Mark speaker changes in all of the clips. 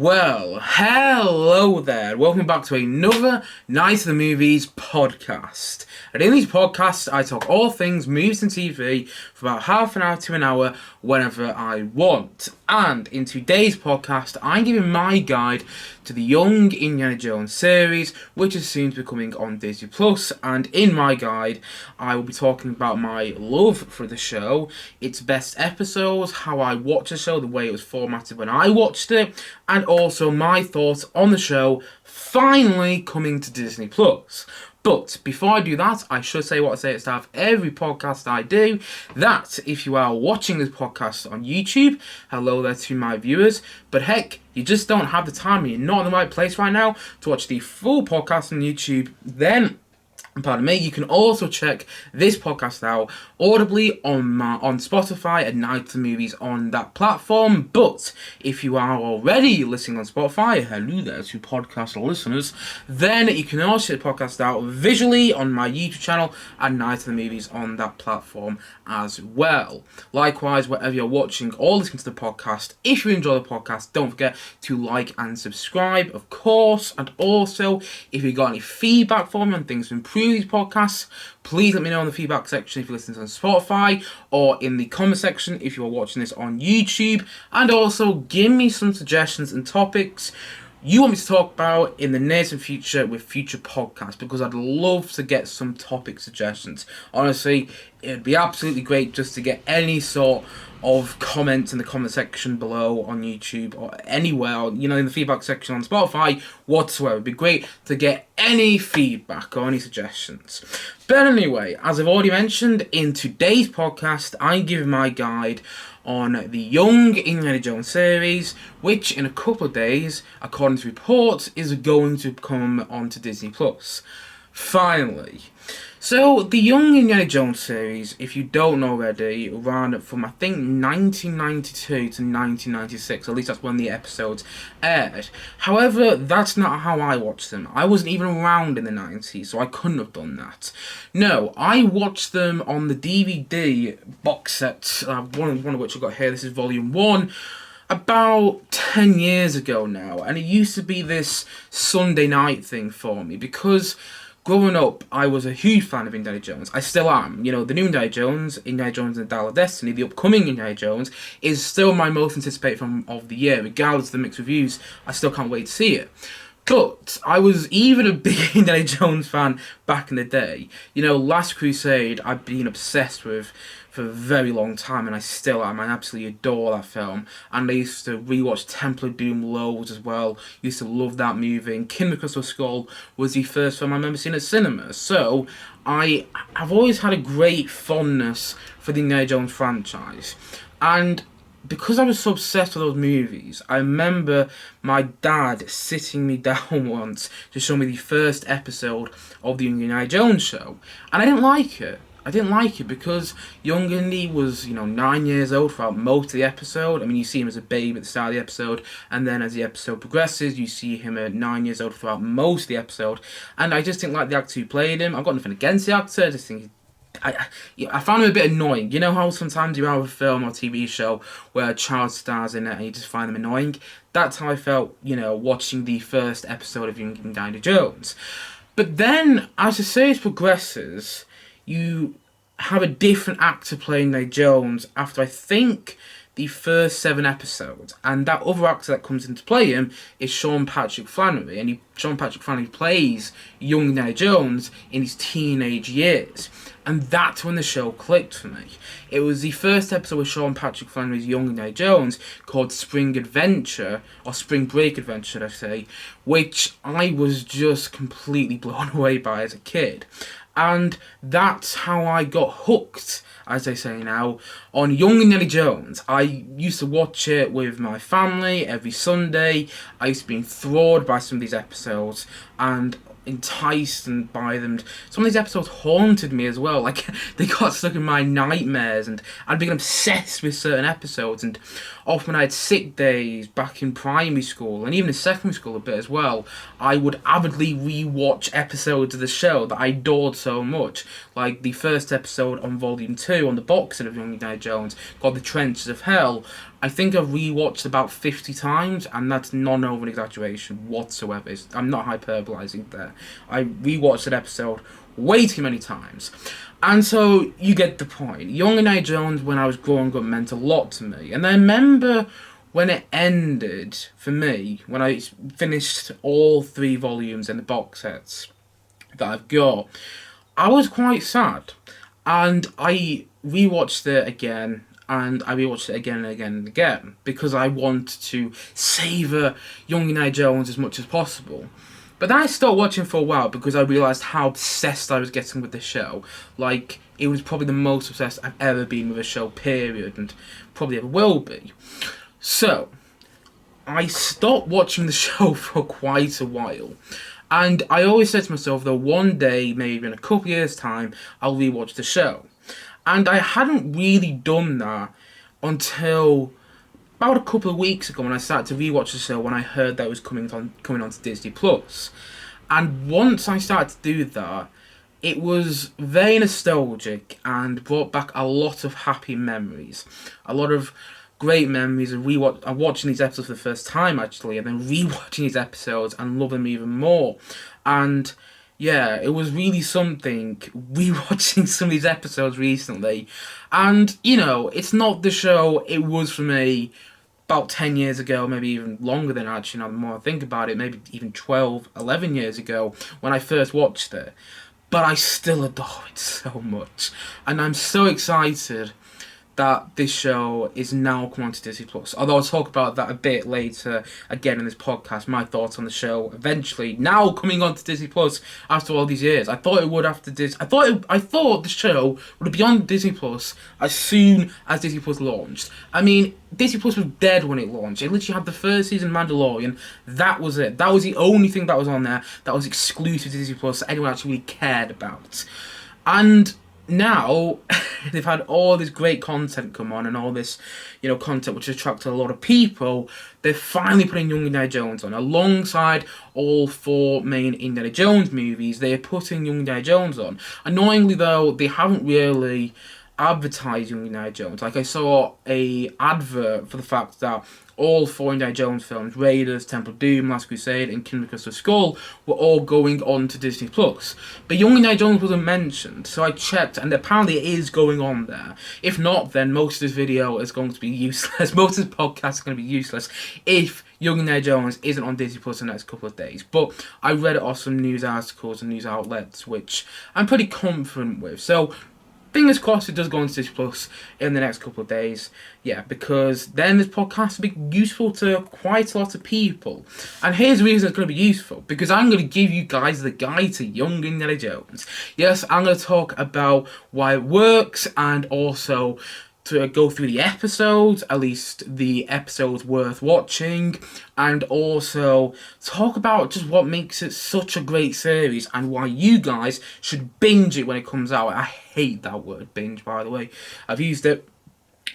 Speaker 1: Well, hello there. Welcome back to another Night of the Movies podcast. And in these podcasts, I talk all things movies and TV for about half an hour to an hour whenever I want. And in today's podcast, I'm giving my guide to the Young Indiana Jones series, which is soon to be coming on Disney+. And in my guide, I will be talking about my love for the show, its best episodes, how I watch the show, the way it was formatted when I watched it, and also my thoughts on the show finally coming to Disney+. But before I do that, I should say what I say at the start of every podcast I do, that if you are watching this podcast on YouTube, hello there to my viewers, but heck, you just don't have the time and you're not in the right place right now to watch the full podcast on YouTube, then pardon me, you can also check this podcast out audibly on Spotify at Night of the Movies on that platform. But if you are already listening on Spotify, hello there to podcast listeners, then you can also check the podcast out visually on my YouTube channel at Night of the Movies on that platform as well. Likewise, wherever you're watching or listening to the podcast, if you enjoy the podcast, don't forget to like and subscribe, of course. And also, if you got any feedback for me on things to improve these podcasts, please let me know in the feedback section if you're listening on Spotify, or in the comment section if you are watching this on YouTube. And also give me some suggestions and topics you want me to talk about in the near future with future podcasts, because I'd love to get some topic suggestions. Honestly, it'd be absolutely great just to get any sort of comments in the comment section below on YouTube or anywhere, or, in the feedback section on Spotify whatsoever. It'd be great to get any feedback or any suggestions. But anyway, as I've already mentioned, in today's podcast, I'm giving my guide on the Young Indiana Jones series, which in a couple of days, according to reports, is going to come onto Disney+. Finally. So, the Young Indiana Jones series, if you don't know already, ran from, I think, 1992 to 1996. At least that's when the episodes aired. However, that's not how I watched them. I wasn't even around in the 90s, so I couldn't have done that. No, I watched them on the DVD box set, one of which I got here. This is Volume 1. About 10 years ago now. And it used to be this Sunday night thing for me, because growing up, I was a huge fan of Indiana Jones. I still am. The new Indiana Jones and the Dial of Destiny, the upcoming Indiana Jones, is still my most anticipated film of the year. Regardless of the mixed reviews, I still can't wait to see it. But I was even a big Indiana Jones fan back in the day. Last Crusade, I've been obsessed with for a very long time, and I still am. I absolutely adore that film. And I used to rewatch Temple of Doom loads as well. Used to love that movie. And Kingdom of the Crystal Skull was the first film I remember seeing at cinema. So I've always had a great fondness for the Indiana Jones franchise. And because I was so obsessed with those movies, I remember my dad sitting me down once to show me the first episode of the Indiana Jones show. And I didn't like it. Because young Indy was, 9 years old throughout most of the episode. I mean, you see him as a babe at the start of the episode, and then as the episode progresses, you see him at 9 years old throughout most of the episode. And I just didn't like the actor who played him. I've got nothing against the actor, I just think I found him a bit annoying. You know how sometimes you have a film or TV show where a child stars in it and you just find them annoying? That's how I felt, watching the first episode of Young Indiana Jones. But then, as the series progresses, you have a different actor playing Indiana Jones after, I think, the first 7 episodes. And that other actor that comes in to play him is Sean Patrick Flanery. And Sean Patrick Flanery plays young Indiana Jones in his teenage years. And that's when the show clicked for me. It was the first episode with Sean Patrick Flanery's young Indiana Jones called Spring Adventure, or Spring Break Adventure, should I say, which I was just completely blown away by as a kid. And that's how I got hooked, as they say now, on Young Indiana Jones. I used to watch it with my family every Sunday. I used to be enthralled by some of these episodes and enticed by them. Some of these episodes haunted me as well. Like, they got stuck in my nightmares, and I'd become obsessed with certain episodes. And often I had sick days back in primary school, and even in secondary school a bit as well, I would avidly rewatch episodes of the show that I adored so much. Like the first episode on Volume 2 on the box set of Young Indiana Jones, called The Trenches of Hell. I think I've rewatched about 50 times, and that's not over an exaggeration whatsoever. I'm not hyperbolizing there. I rewatched that episode way too many times. And so you get the point. Young Indiana Jones, when I was growing up, meant a lot to me. And I remember when it ended, for me, when I finished all 3 volumes in the box sets that I've got, I was quite sad. And I rewatched it again, and I rewatched it again and again and again, because I want to savour Young Indiana Jones as much as possible. But then I stopped watching for a while because I realised how obsessed I was getting with the show. Like, it was probably the most obsessed I've ever been with a show, period, and probably ever will be. So, I stopped watching the show for quite a while. And I always said to myself that one day, maybe in a couple of years' time, I'll rewatch the show. And I hadn't really done that until about a couple of weeks ago when I started to rewatch the show, when I heard that it was coming onto Disney Plus. And once I started to do that, it was very nostalgic and brought back a lot of happy memories. A lot of great memories of watching these episodes for the first time, actually, and then rewatching these episodes and loving them even more. And yeah, it was really something rewatching some of these episodes recently. And, you know, it's not the show it was for me about 10 years ago, maybe even longer than actually, now the more I think about it, maybe even 12, 11 years ago when I first watched it. But I still adore it so much. And I'm so excited that this show is now coming on to Disney Plus. Although I'll talk about that a bit later, again in this podcast, my thoughts on the show eventually now coming on to Disney Plus after all these years. I thought it would after Disney. I thought the show would be on Disney Plus as soon as Disney Plus launched. I mean, Disney Plus was dead when it launched. It literally had the first season of Mandalorian. That was it. That was the only thing that was on there that was exclusive to Disney Plus that anyone actually really cared about. And now they've had all this great content come on, and all this, you know, content which attracted a lot of people. They're finally putting Young Indiana Jones on alongside all 4 main Indiana Jones movies. They're putting Young Indiana Jones on. Annoyingly, though, they haven't really advertised Young Indiana Jones. Like, I saw a advert for the fact that all 4 Indiana Jones films, Raiders, Temple of Doom, Last Crusade, and Kingdom of the Crystal Skull, were all going on to Disney Plus. But Young Indiana Jones wasn't mentioned, so I checked, and apparently it is going on there. If not, then most of this video is going to be useless. Most of this podcast is going to be useless if Young Indiana Jones isn't on Disney Plus in the next couple of days. But I read it off some news articles and news outlets, which I'm pretty confident with. So fingers crossed it does go on to Disney Plus in the next couple of days. Yeah, because then this podcast will be useful to quite a lot of people. And here's the reason it's going to be useful. Because I'm going to give you guys the guide to Young Indiana Jones. Yes, I'm going to talk about why it works, and also to go through the episodes, at least the episodes worth watching, and also talk about just what makes it such a great series and why you guys should binge it when it comes out. I hate that word, binge, by the way. I've used it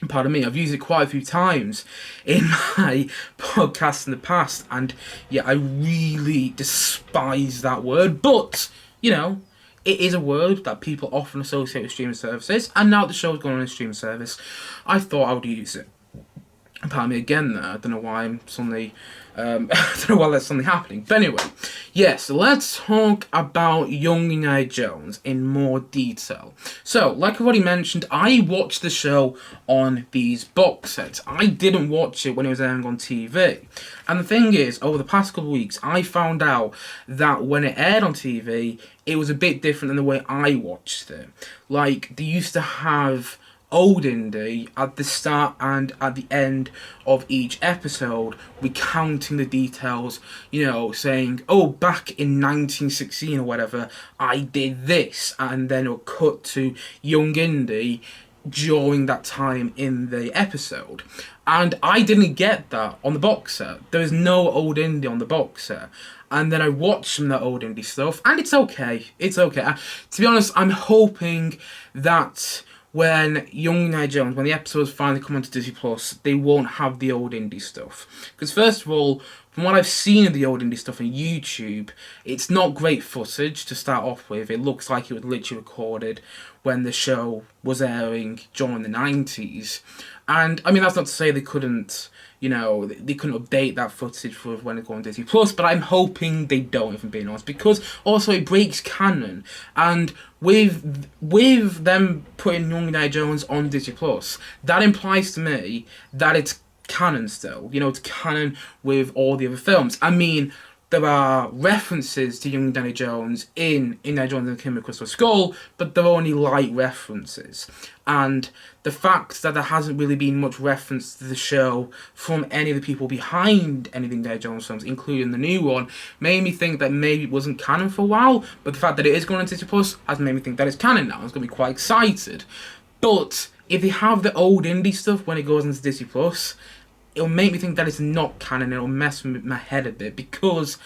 Speaker 1: quite a few times in my podcast in the past, and yeah, I really despise that word, but, you know, it is a word that people often associate with streaming services, and now the show's going on a streaming service, I thought I would use it. Pardon me again there, I don't know why I'm suddenly, I don't know why that's suddenly happening. But anyway, yes, let's talk about Young Indiana Jones in more detail. So, like I've already mentioned, I watched the show on these box sets. I didn't watch it when it was airing on TV. And the thing is, over the past couple of weeks, I found out that when it aired on TV, it was a bit different than the way I watched it. Like, they used to have old Indy at the start and at the end of each episode, recounting the details, you know, saying, oh, back in 1916 or whatever, I did this, and then it'll cut to young Indy during that time in the episode. And I didn't get that on the box set. There is no old Indy on the box set. And then I watched some of that old Indy stuff, and it's okay. It's okay. To be honest, I'm hoping that when Young Indiana Jones, when the episodes finally come onto Disney Plus, they won't have the old Indy stuff. Because first of all, from what I've seen of the old Indy stuff on YouTube, it's not great footage to start off with. It looks like it was literally recorded when the show was airing during the 90s. And, I mean, that's not to say they couldn't, they couldn't update that footage for when it goes on Disney Plus, but I'm hoping they don't, if I'm being honest, because also it breaks canon. And with them putting Young Indiana Jones on Disney Plus, that implies to me that it's canon still. It's canon with all the other films. I mean, there are references to Young Indiana Jones in Indiana Jones and the Kingdom of the Crystal Skull, but they're only light references. And the fact that there hasn't really been much reference to the show from any of the people behind any of the Indiana Jones films, including the new one, made me think that maybe it wasn't canon for a while, but the fact that it is going on Disney Plus has made me think that it's canon now. I was going to be quite excited. But if they have the old Indy stuff when it goes into Disney Plus, it'll make me think that it's not canon. It'll mess with my head a bit, because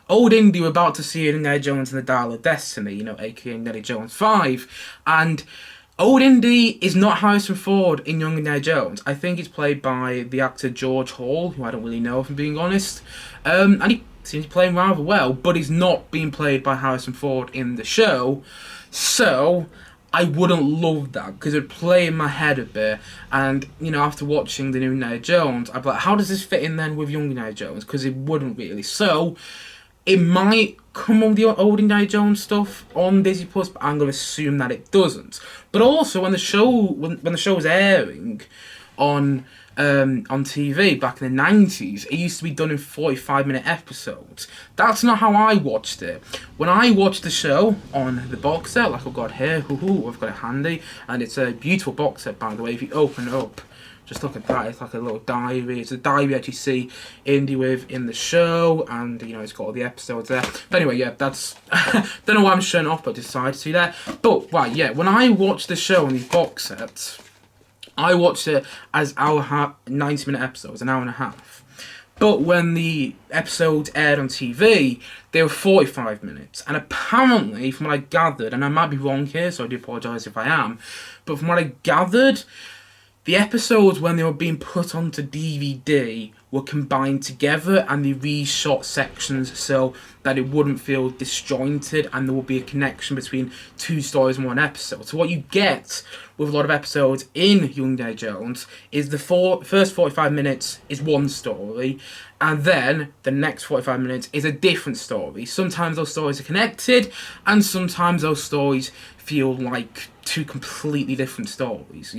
Speaker 1: old Indy, we're about to see Indiana Jones and the Dial of Destiny, aka Indiana Jones 5, and old Indy is not Harrison Ford in Young Indiana Jones. I think it's played by the actor George Hall, who I don't really know, if I'm being honest, and he seems to be playing rather well, but he's not being played by Harrison Ford in the show, so I wouldn't love that, because it'd play in my head a bit, and, after watching the new Indiana Jones, I'd be like, how does this fit in then with Young Indiana Jones? Because it wouldn't really. So, it might come on the old Indiana Jones stuff on Disney Plus, but I'm going to assume that it doesn't. But also, when the show was airing on TV back in the 90s, it used to be done in 45-minute episodes. That's not how I watched it. When I watched the show on the box set, like I've got here, I've got it handy, and it's a beautiful box set, by the way. If you open it up, just look at that. It's like a little diary. It's a diary you actually see Indy with in the show, and it's got all the episodes there. But anyway, yeah, that's don't know why I'm showing off, but decided to do that. But right, yeah, when I watched the show on these box sets, I watched it as 90-minute episodes, an hour and a half. But when the episodes aired on TV, they were 45 minutes. And apparently, from what I gathered, and I might be wrong here, so I do apologise if I am, but from what I gathered, the episodes, when they were being put onto DVD, were combined together, and they reshot sections so that it wouldn't feel disjointed, and there would be a connection between two stories in one episode. So what you get with a lot of episodes in Young Indiana Jones is the first 45 minutes is one story, and then the next 45 minutes is a different story. Sometimes those stories are connected, and sometimes those stories feel like two completely different stories,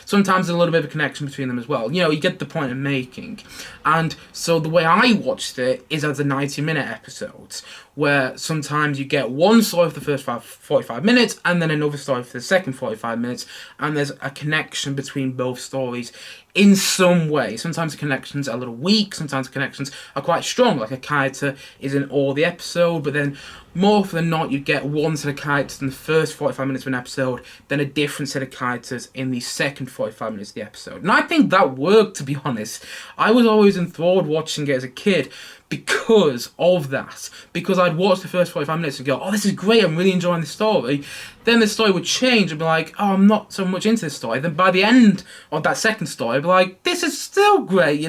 Speaker 1: Sometimes there's a little bit of a connection between them as well. You get the point I'm making. And so the way I watched it is as a 90-minute episodes, where sometimes you get one story for the first 45 minutes, and then another story for the second 45 minutes, and there's a connection between both stories in some way. Sometimes the connections are a little weak, sometimes the connections are quite strong, like a character is in all the episode, but then more often than not, you get one set of characters in the first 45 minutes of an episode, then a different set of characters in the second 45 minutes of the episode. And I think that worked, to be honest. I was always enthralled watching it as a kid because of that. Because I'd watch the first 45 minutes and go, oh, this is great, I'm really enjoying the story. Then the story would change and be like, oh, I'm not so much into this story. Then by the end of that second story, I'd be like, this is still great,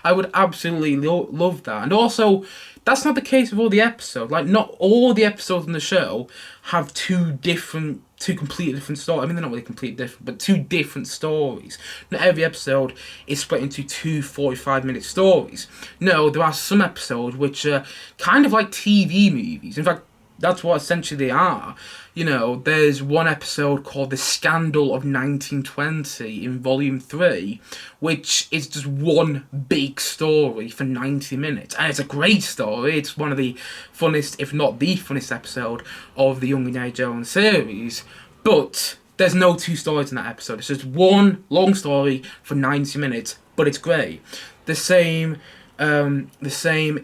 Speaker 1: I would absolutely love that. And also, that's not the case with all the episodes. Like, not all the episodes in the show have two completely different stories. I mean, they're not really completely different, but two different stories. Not every episode is split into two 45-minute stories. No, there are some episodes which are kind of like TV movies. In fact, that's what essentially they are. There's one episode called The Scandal of 1920 in Volume 3, which is just one big story for 90 minutes. And it's a great story. It's one of the funnest, if not the funnest episode of the Young Indiana Jones series. But there's no two stories in that episode. It's just one long story for 90 minutes, but it's great. The same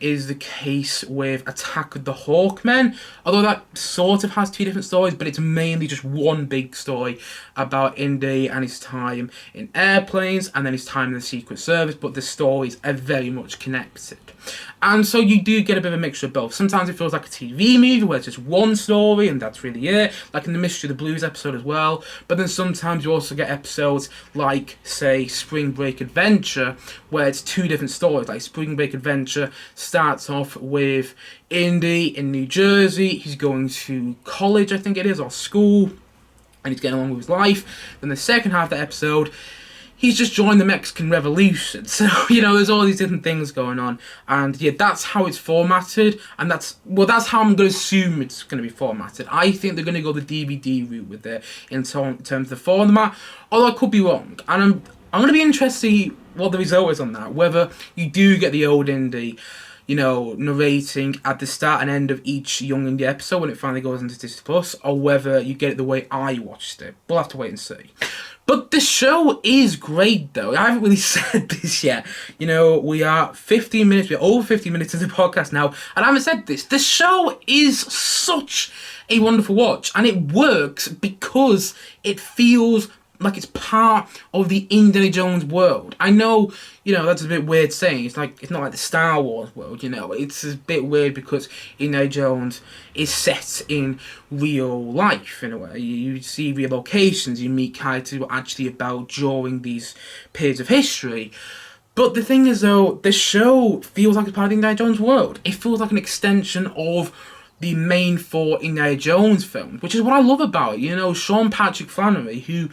Speaker 1: is the case with Attack of the Hawkmen, although that sort of has two different stories, but it's mainly just one big story about Indy and his time in airplanes and then his time in the Secret Service, but the stories are very much connected. And so you do get a bit of a mixture of both. Sometimes it feels like a TV movie where it's just one story and that's really it, like in the Mystery of the Blues episode as well. But then sometimes you also get episodes like, say, Spring Break Adventure, where it's two different stories. Like Spring Break Adventure starts off with Indy in New Jersey. He's going to college, I think it is, or school, and he's getting along with his life. Then the second half of the episode, he's just joined the Mexican Revolution. So, there's all these different things going on. And yeah, that's how it's formatted. And that's how I'm going to assume it's going to be formatted. I think they're going to go the DVD route with it in terms of the format. Although I could be wrong. And I'm going to be interested to see what the result is on that. Whether you do get the old Indy, narrating at the start and end of each Young Indy episode when it finally goes into Disney Plus, or whether you get it the way I watched it. We'll have to wait and see. But the show is great, though. I haven't really said this yet. We are 15 minutes, we're over 15 minutes into the podcast now, and I haven't said this. The show is such a wonderful watch, and it works because it feels like it's part of the Indiana Jones world. I know, that's a bit weird saying. It's not like the Star Wars world, It's a bit weird because Indiana Jones is set in real life, in a way. You see real locations, you meet characters who are actually about during these periods of history. But the thing is, though, the show feels like it's part of the Indiana Jones world. It feels like an extension of the main four Indiana Jones films, which is what I love about it. Sean Patrick Flannery, who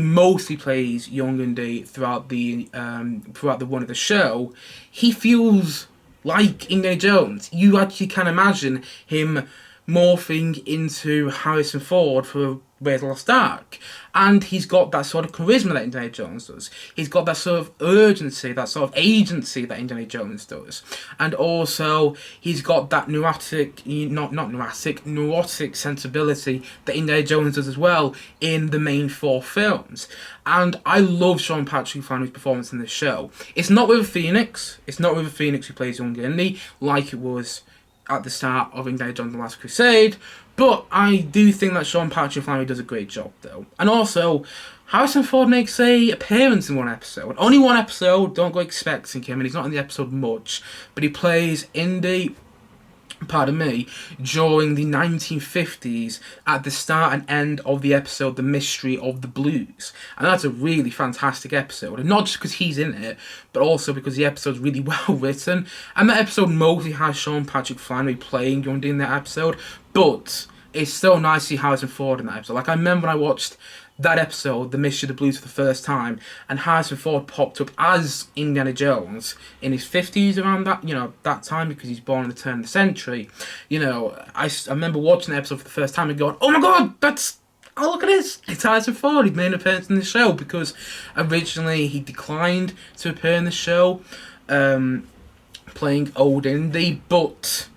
Speaker 1: mostly plays young Indy throughout the run of the show, he feels like Indiana Jones. You actually can imagine him morphing into Harrison Ford for Raiders of the Lost Ark. And he's got that sort of charisma that Indiana Jones does. He's got that sort of urgency, that sort of agency that Indiana Jones does. And also, he's got that neurotic sensibility that Indiana Jones does as well in the main four films. And I love Sean Patrick Flannery's performance in this show. It's not with Phoenix. It's not with Phoenix who plays young Indy, like it was at the start of Indiana Jones and the Last Crusade, but I do think that Sean Patrick Flannery does a great job, though. And also, Harrison Ford makes an appearance in one episode. Only one episode, don't go expecting him, and he's not in the episode much, but he plays Indy, during the 1950s at the start and end of the episode The Mystery of the Blues. And that's a really fantastic episode. And not just because he's in it, but also because the episode's really well written. And that episode mostly has Sean Patrick Flannery playing Young Indy in that episode, but it's still nice to see Harrison Ford in that episode. Like, I remember when I watched that episode, The Mystery of the Blues, for the first time, and Harrison Ford popped up as Indiana Jones in his 50s around that time, because he's born at the turn of the century. I remember watching the episode for the first time and going, oh my god, look at this, it's Harrison Ford. He made an appearance in the show, because originally he declined to appear in the show, playing old Indy, but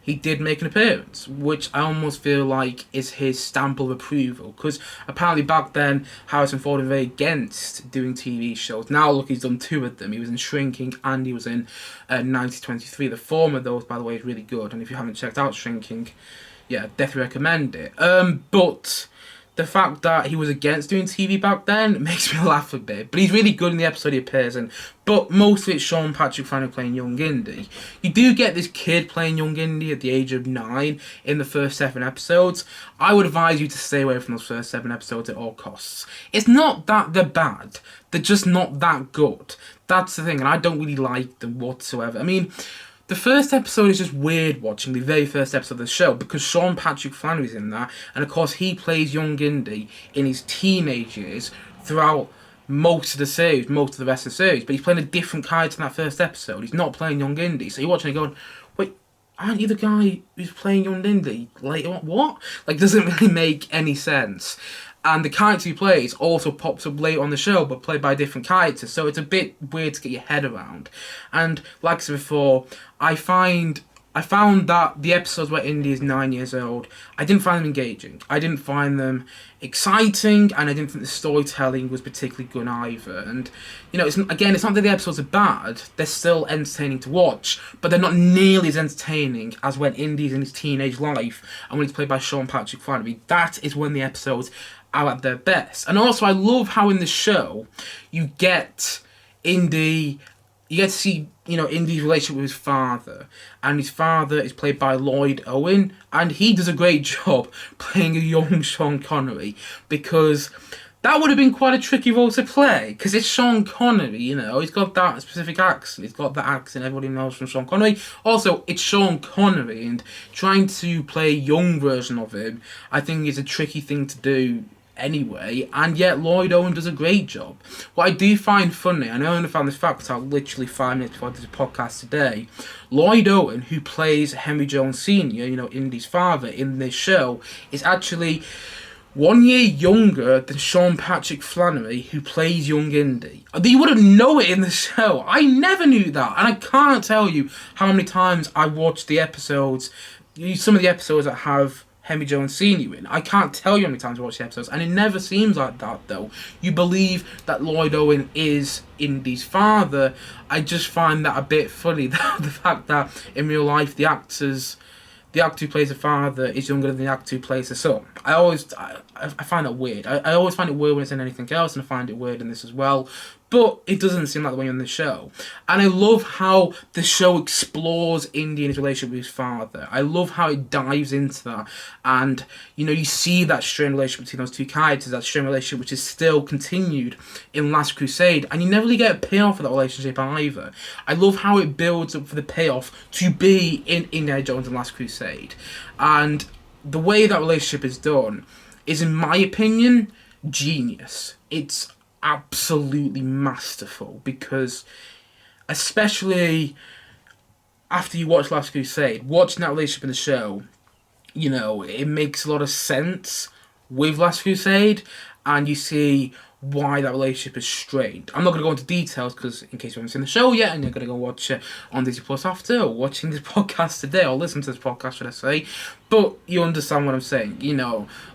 Speaker 1: he did make an appearance, which I almost feel like is his stamp of approval, because apparently back then Harrison Ford was very against doing TV shows. Now look, he's done two of them. He was in Shrinking and he was in 1923. The former of those, by the way, is really good, and if you haven't checked out Shrinking, yeah, definitely recommend it. But the fact that he was against doing TV back then makes me laugh a bit. But he's really good in the episode he appears in. But mostly it's Sean Patrick Flannery playing young Indy. You do get this kid playing young Indy at the age of 9 in the first 7 episodes. I would advise you to stay away from those first 7 episodes at all costs. It's not that they're bad. They're just not that good. That's the thing, and I don't really like them whatsoever. I mean, the first episode is just weird watching, the very first episode of the show, because Sean Patrick Flannery's in that, and of course he plays young Indy in his teenage years throughout most of the series, most of the rest of the series, but he's playing a different character in that first episode. He's not playing young Indy, so you're watching it going, wait, aren't you the guy who's playing young Indy? Like, what? Like, doesn't really make any sense. And the character he plays also pops up later on the show, but played by a different character, so it's a bit weird to get your head around. And like I said before, I found that the episodes where Indy is 9 years old, I didn't find them engaging. I didn't find them exciting, and I didn't think the storytelling was particularly good either. And, it's not that the episodes are bad, they're still entertaining to watch, but they're not nearly as entertaining as when Indy's in his teenage life, and when he's played by Sean Patrick Flannery. That is when the episodes are at their best. And also, I love how in the show, you get Indy you get to see, Indy's relationship with his father. And his father is played by Lloyd Owen. And he does a great job playing a young Sean Connery. Because that would have been quite a tricky role to play. Because it's Sean Connery, He's got that specific accent. He's got that accent everybody knows from Sean Connery. Also, it's Sean Connery. And trying to play a young version of him, I think is a tricky thing to do anyway, and yet Lloyd Owen does a great job. What I do find funny, and I only found this fact out literally 5 minutes before I did the podcast today, Lloyd Owen, who plays Henry Jones Sr., Indy's father in this show, is actually 1 year younger than Sean Patrick Flannery, who plays young Indy. You wouldn't know it in the show. I never knew that, and I can't tell you how many times I watched the episodes, some of the episodes that have Henry Jones Sr. in. I can't tell you how many times I watch the episodes, and it never seems like that, though. You believe that Lloyd Owen is Indy's father. I just find that a bit funny, the fact that in real life the actor who plays the father is younger than the actor who plays the son. I find that weird. I always find it weird when it's in anything else, and I find it weird in this as well. But it doesn't seem like the way on the show. And I love how the show explores Indy and his relationship with his father. I love how it dives into that. And, you see that strained relationship between those two characters, that strained relationship which is still continued in Last Crusade. And you never really get a payoff for that relationship either. I love how it builds up for the payoff to be in Indiana Jones and Last Crusade. And the way that relationship is done is, in my opinion, genius. It's absolutely masterful, because especially after you watch Last Crusade, watching that relationship in the show, it makes a lot of sense with Last Crusade, and you see why that relationship is strained. I'm not going to go into details, because in case you haven't seen the show yet and you're going to go watch it on Disney Plus after watching this podcast today, or listen to this podcast, should I say, but you understand what I'm saying.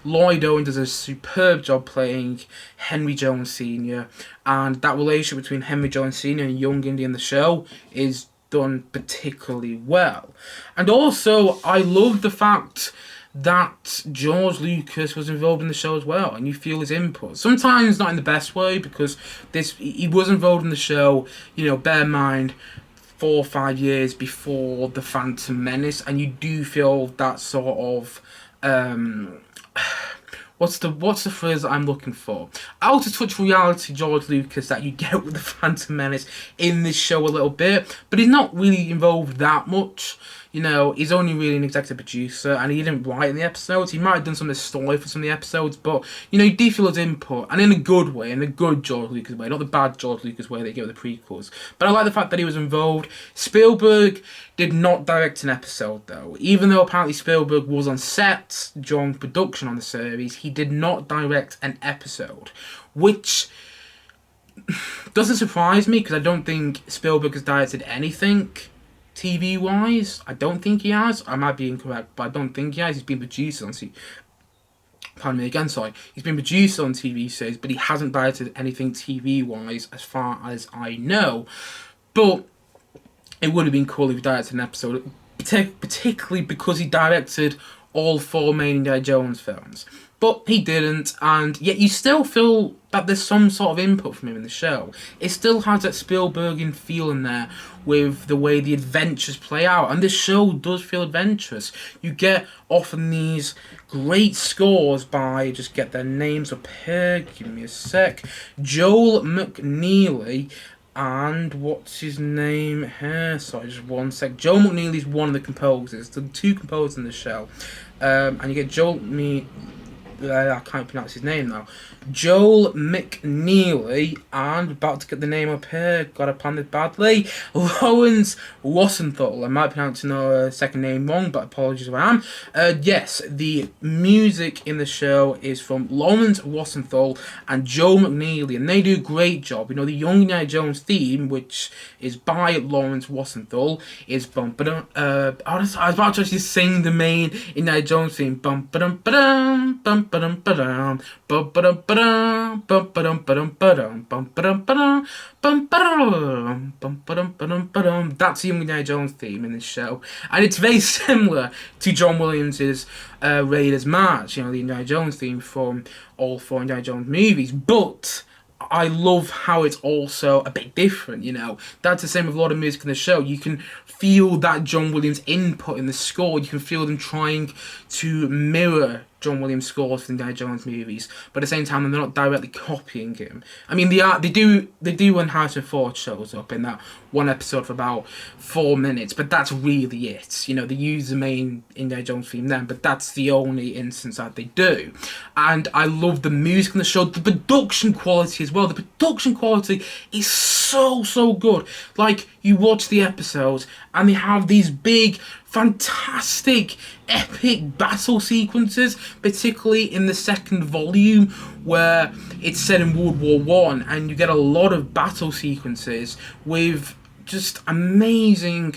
Speaker 1: Lloyd Owen does a superb job playing Henry Jones Sr., and that relationship between Henry Jones Sr. and young Indy in the show is done particularly well. And also, I love the fact that George Lucas was involved in the show as well, and you feel his input. Sometimes not in the best way, because he was involved in the show, bear in mind, 4 or 5 years before The Phantom Menace, and you do feel that sort of what's the phrase that I'm looking for? Out of touch reality George Lucas that you get with The Phantom Menace in this show a little bit, but he's not really involved that much. He's only really an executive producer, and he didn't write in the episodes. He might have done some of the story for some of the episodes, but, you do feel his input, and in a good way, in a good George Lucas way, not the bad George Lucas way that you get with the prequels. But I like the fact that he was involved. Spielberg did not direct an episode, though. Even though apparently Spielberg was on set during production on the series, he did not direct an episode, which doesn't surprise me, because I don't think Spielberg has directed anything TV-wise. I don't think he has. I might be incorrect, but I don't think he has. He's been produced on He's been produced on TV series, but he hasn't directed anything TV-wise as far as I know. But it would have been cool if he directed an episode, particularly because he directed all 4 main Indiana Jones films. But he didn't, and yet you still feel that there's some sort of input from him in the show. It still has that Spielbergian feel in there with the way the adventures play out, and this show does feel adventurous. You get often these great scores by, just get their names up here, give me a sec, Joel McNeely, and what's his name here? Sorry, just one sec. Joel McNeely is one of the composers. There are 2 composers in the show, and you get I can't pronounce his name now. Joel McNeely, and about to get the name up here, gotta plan it badly, Lawrence Wassenthal. I might be pronouncing the second name wrong, but apologies if I am. Yes, the music in the show is from Lawrence Wassenthal and Joel McNeely, and they do a great job. The Young Indiana Jones theme, which is by Lawrence Wassenthal, is I was about to actually sing the main Indiana Jones theme. That's the Young Indiana Jones theme in this show, and it's very similar to John Williams's Raiders March, the Indiana Jones theme from all 4 Indiana Jones movies, but I love how it's also a bit different, That's the same with a lot of music in the show. You can feel that John Williams input in the score. You can feel them trying to mirror John Williams scores for the Indiana Jones movies, but at the same time they're not directly copying him. I mean, they do when Harrison Ford shows up in that one episode for about 4 minutes, but that's really it. They use the main Indiana Jones theme then, but that's the only instance that they do. And I love the music in the show, the production quality as well. The production quality is so good. Like, you watch the episodes and they have these big, fantastic, epic battle sequences, particularly in the second volume where it's set in World War One, and you get a lot of battle sequences with just amazing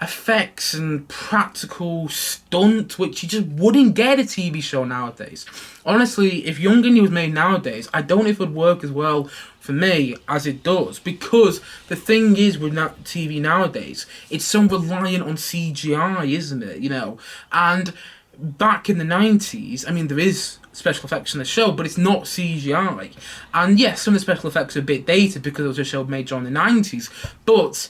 Speaker 1: effects and practical stunt, which you just wouldn't get a TV show nowadays. Honestly, if Young Indy was made nowadays, I don't know if it would work as well for me as it does, because the thing is with TV nowadays, it's so reliant on CGI, isn't it? And back in the 90s, I mean, there is special effects in the show, but it's not CGI. And yes, some of the special effects are a bit dated because it was a show made during the 90s, but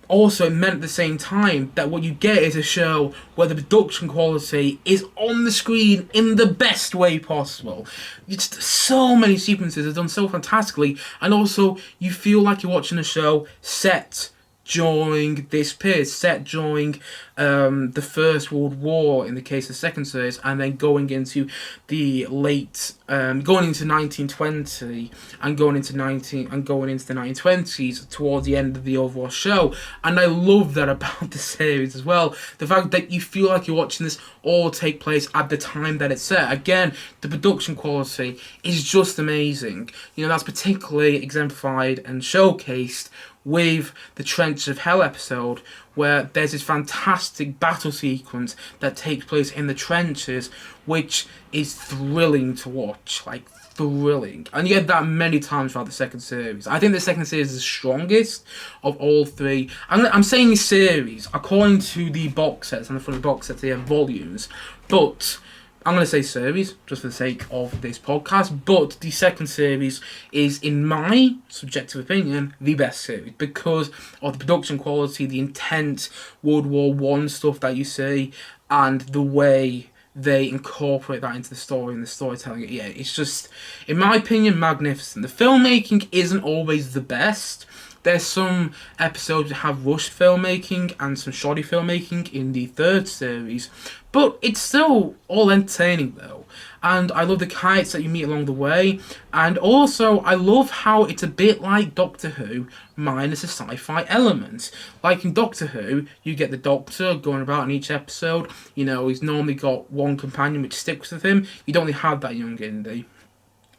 Speaker 1: also it meant at the same time that what you get is a show where the production quality is on the screen in the best way possible. It's so many sequences are done so fantastically, and also you feel like you're watching a show set during this period, set during the First World War in the case of the second series, and then going into the going into 1920 and going into the 1920s towards the end of the overall show. And I love that about the series as well. The fact that you feel like you're watching this all take place at the time that it's set. Again, the production quality is just amazing. That's particularly exemplified and showcased with the Trenches of Hell episode, where there's this fantastic battle sequence that takes place in the trenches, which is thrilling to watch, like thrilling. And you get that many times throughout the second series. I think the second series is the strongest of all three. I'm saying series, according to the box sets, and the front of the box sets, they have volumes, but I'm going to say series, just for the sake of this podcast, but the second series is, in my subjective opinion, the best series because of the production quality, the intense World War One stuff that you see, and the way they incorporate that into the story and the storytelling. Yeah, it's just, in my opinion, magnificent. The filmmaking isn't always the best. There's some episodes that have rushed filmmaking and some shoddy filmmaking in the third series, but it's still all entertaining though. And I love the characters that you meet along the way, and also I love how it's a bit like Doctor Who minus a sci-fi element. Like in Doctor Who, you get the Doctor going about in each episode. He's normally got one companion which sticks with him. You don't really have that in Young Indy.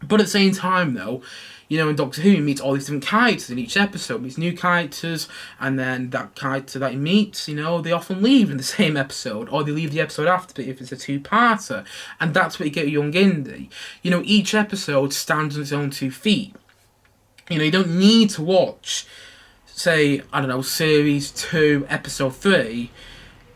Speaker 1: But at the same time though, in Doctor Who, he meets all these different characters in each episode. He meets new characters, and then that character that he meets, they often leave in the same episode, or they leave the episode after if it's a two-parter. And that's what you get with Young Indy. Each episode stands on its own 2 feet. You don't need to watch, say, Series 2, Episode 3,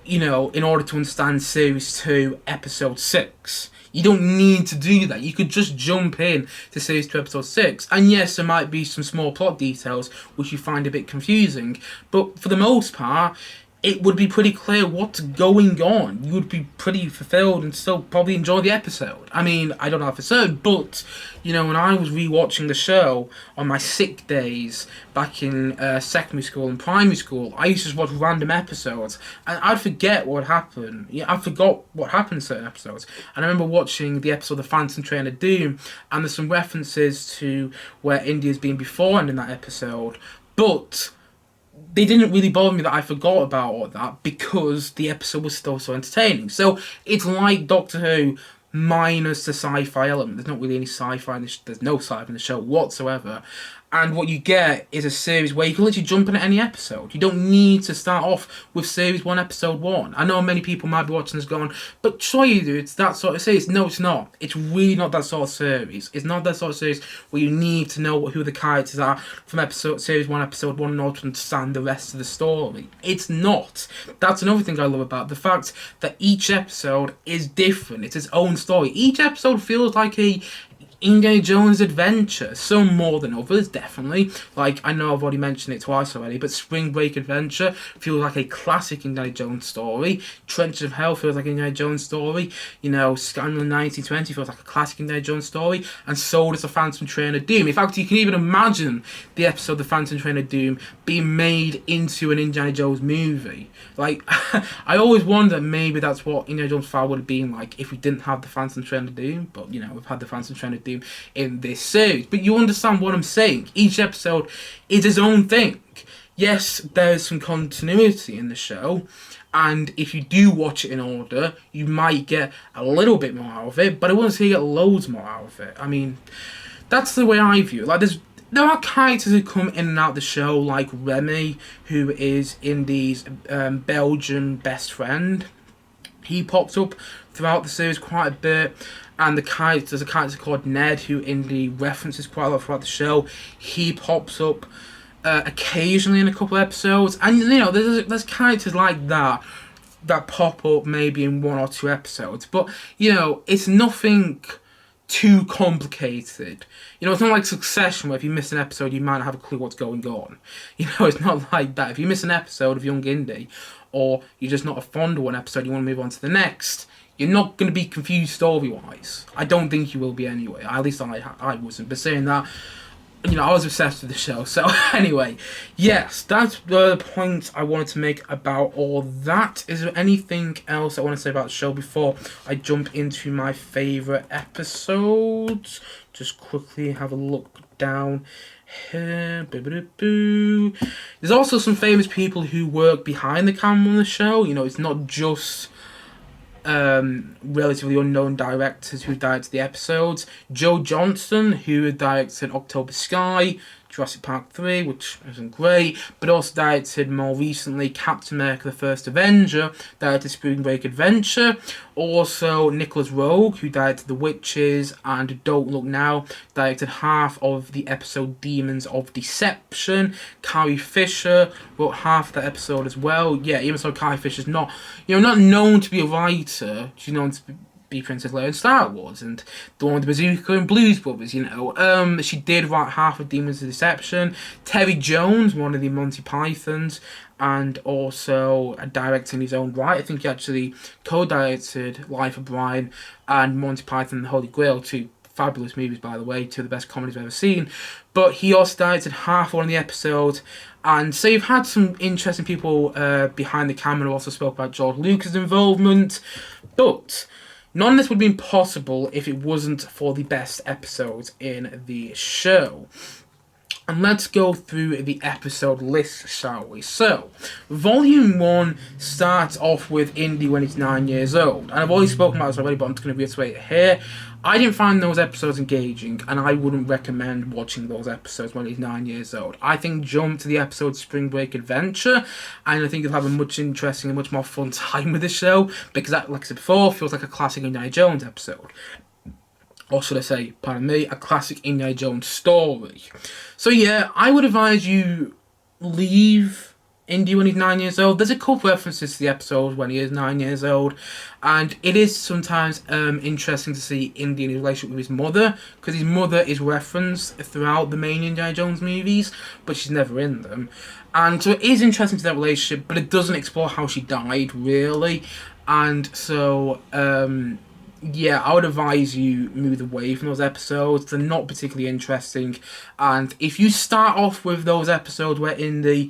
Speaker 1: in order to understand Series 2, Episode 6. You don't need to do that. You could just jump in to Series 2, Episode 6. And yes, there might be some small plot details which you find a bit confusing. But for the most part, it would be pretty clear what's going on. You would be pretty fulfilled and still probably enjoy the episode. I mean, I don't know if it's so, but, when I was rewatching the show on my sick days back in secondary school and primary school, I used to just watch random episodes, and I'd forget what happened. I forgot what happened in certain episodes. And I remember watching the episode The Phantom Train of Doom, and there's some references to where Indy's been beforehand in that episode, but they didn't really bother me that I forgot about all that because the episode was still so entertaining. So it's like Doctor Who minus the sci-fi element. There's not really any sci-fi in there's no sci-fi in the show whatsoever. And what you get is a series where you can literally jump in at any episode. You don't need to start off with Series 1, Episode 1. I know many people might be watching this going, but sure you do, it's that sort of series. No, it's not. It's really not that sort of series. It's not that sort of series where you need to know who the characters are from Series 1, Episode 1 in order to understand the rest of the story. It's not. That's another thing I love about the fact that each episode is different. It's its own story. Each episode feels like a Indiana Jones adventure. Some more than others, definitely. Like, I know I've already mentioned it twice already, but Spring Break Adventure feels like a classic Indiana Jones story. Trenches of Hell feels like an Indiana Jones story. You know, Scandal in 1920 feels like a classic Indiana Jones story. And so does The Phantom Train of Doom. In fact, you can even imagine the episode The Phantom Train of Doom being made into an Indiana Jones movie. Like, I always wonder maybe that's what Indiana Jones 5 would have been like if we didn't have The Phantom Train of Doom. But, you know, we've had The Phantom Train of Doom in this series. But you understand what I'm saying. Each episode is its own thing. Yes, there's some continuity in the show, and if you do watch it in order, you might get a little bit more out of it, but I wouldn't say you get loads more out of it. I mean, that's the way I view it. Like, there are characters who come in and out of the show, like Remy, who is Indy's Belgian best friend. He pops up throughout the series quite a bit. And there's a character called Ned, who Indy references quite a lot throughout the show. He pops up occasionally in a couple of episodes. And, you know, there's characters like that pop up maybe in one or two episodes. But, you know, it's nothing too complicated. You know, it's not like Succession, where if you miss an episode, you might not have a clue what's going on. You know, it's not like that. If you miss an episode of Young Indy, or you're just not fond of one episode, you want to move on to the next, you're not going to be confused story-wise. I don't think you will be anyway. At least I wasn't. But saying that, you know, I was obsessed with the show. So anyway, yes, that's the point I wanted to make about all that. Is there anything else I want to say about the show before I jump into my favourite episodes? Just quickly have a look down here. There's also some famous people who work behind the camera on the show. You know, it's not just relatively unknown directors who directed the episodes. Joe Johnston, who directed October Sky, Jurassic Park 3, which isn't great, but also directed more recently Captain America the First Avenger, directed Spring Break Adventure. Also Nicholas Rogue, who directed The Witches and Don't Look Now, directed half of the episode Demons of Deception. Carrie Fisher wrote half of that episode as well. Yeah, even so, Carrie Fisher's not known to be a writer. She's known to be Princess Leia in Star Wars and the one with the bazooka and Blues Brothers, you know. She did write half of Demons of Deception. Terry Jones, one of the Monty Pythons, and also a director in his own right. I think he actually co-directed Life of Brian and Monty Python and the Holy Grail, two fabulous movies, by the way, two of the best comedies I've ever seen. But he also directed half one of the episodes. And so you've had some interesting people behind the camera who also spoke about George Lucas' involvement. But none of this would have been possible if it wasn't for the best episodes in the show. And let's go through the episode list, shall we? So, Volume 1 starts off with Indy when he's 9 years old. And I've already spoken about this already, but I'm just going to reiterate it here. I didn't find those episodes engaging, and I wouldn't recommend watching those episodes when he's 9 years old. I think jump to the episode Spring Break Adventure, and I think you'll have a much interesting and much more fun time with the show, because that, like I said before, feels like a classic Indiana Jones episode. Or should I say, pardon me, a classic Indiana Jones story. So yeah, I would advise you leave Indy when he's 9 years old. There's a couple references to the episode when he is 9 years old, and it is sometimes interesting to see Indy in his relationship with his mother, because his mother is referenced throughout the main Indiana Jones movies, but she's never in them. And so it is interesting to that relationship, but it doesn't explore how she died, really. And so yeah, I would advise you move away from those episodes. They're not particularly interesting. And if you start off with those episodes where Indy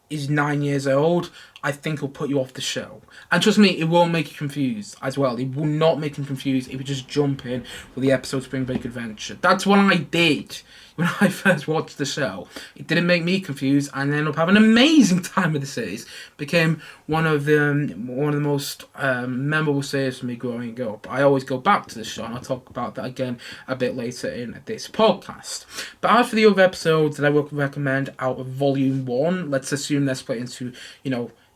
Speaker 1: is 9 years old, I think it'll put you off the show. And trust me, it won't make you confused as well. It will not make you confused if you just jump in with the episode Spring Break Adventure. That's what I did when I first watched the show. It didn't make me confused, and I ended up having an amazing time with the series. Became one of the most memorable series for me growing up. I always go back to the show, and I'll talk about that again a bit later in this podcast. But as for the other episodes that I would recommend out of Volume 1, let's assume they're split into,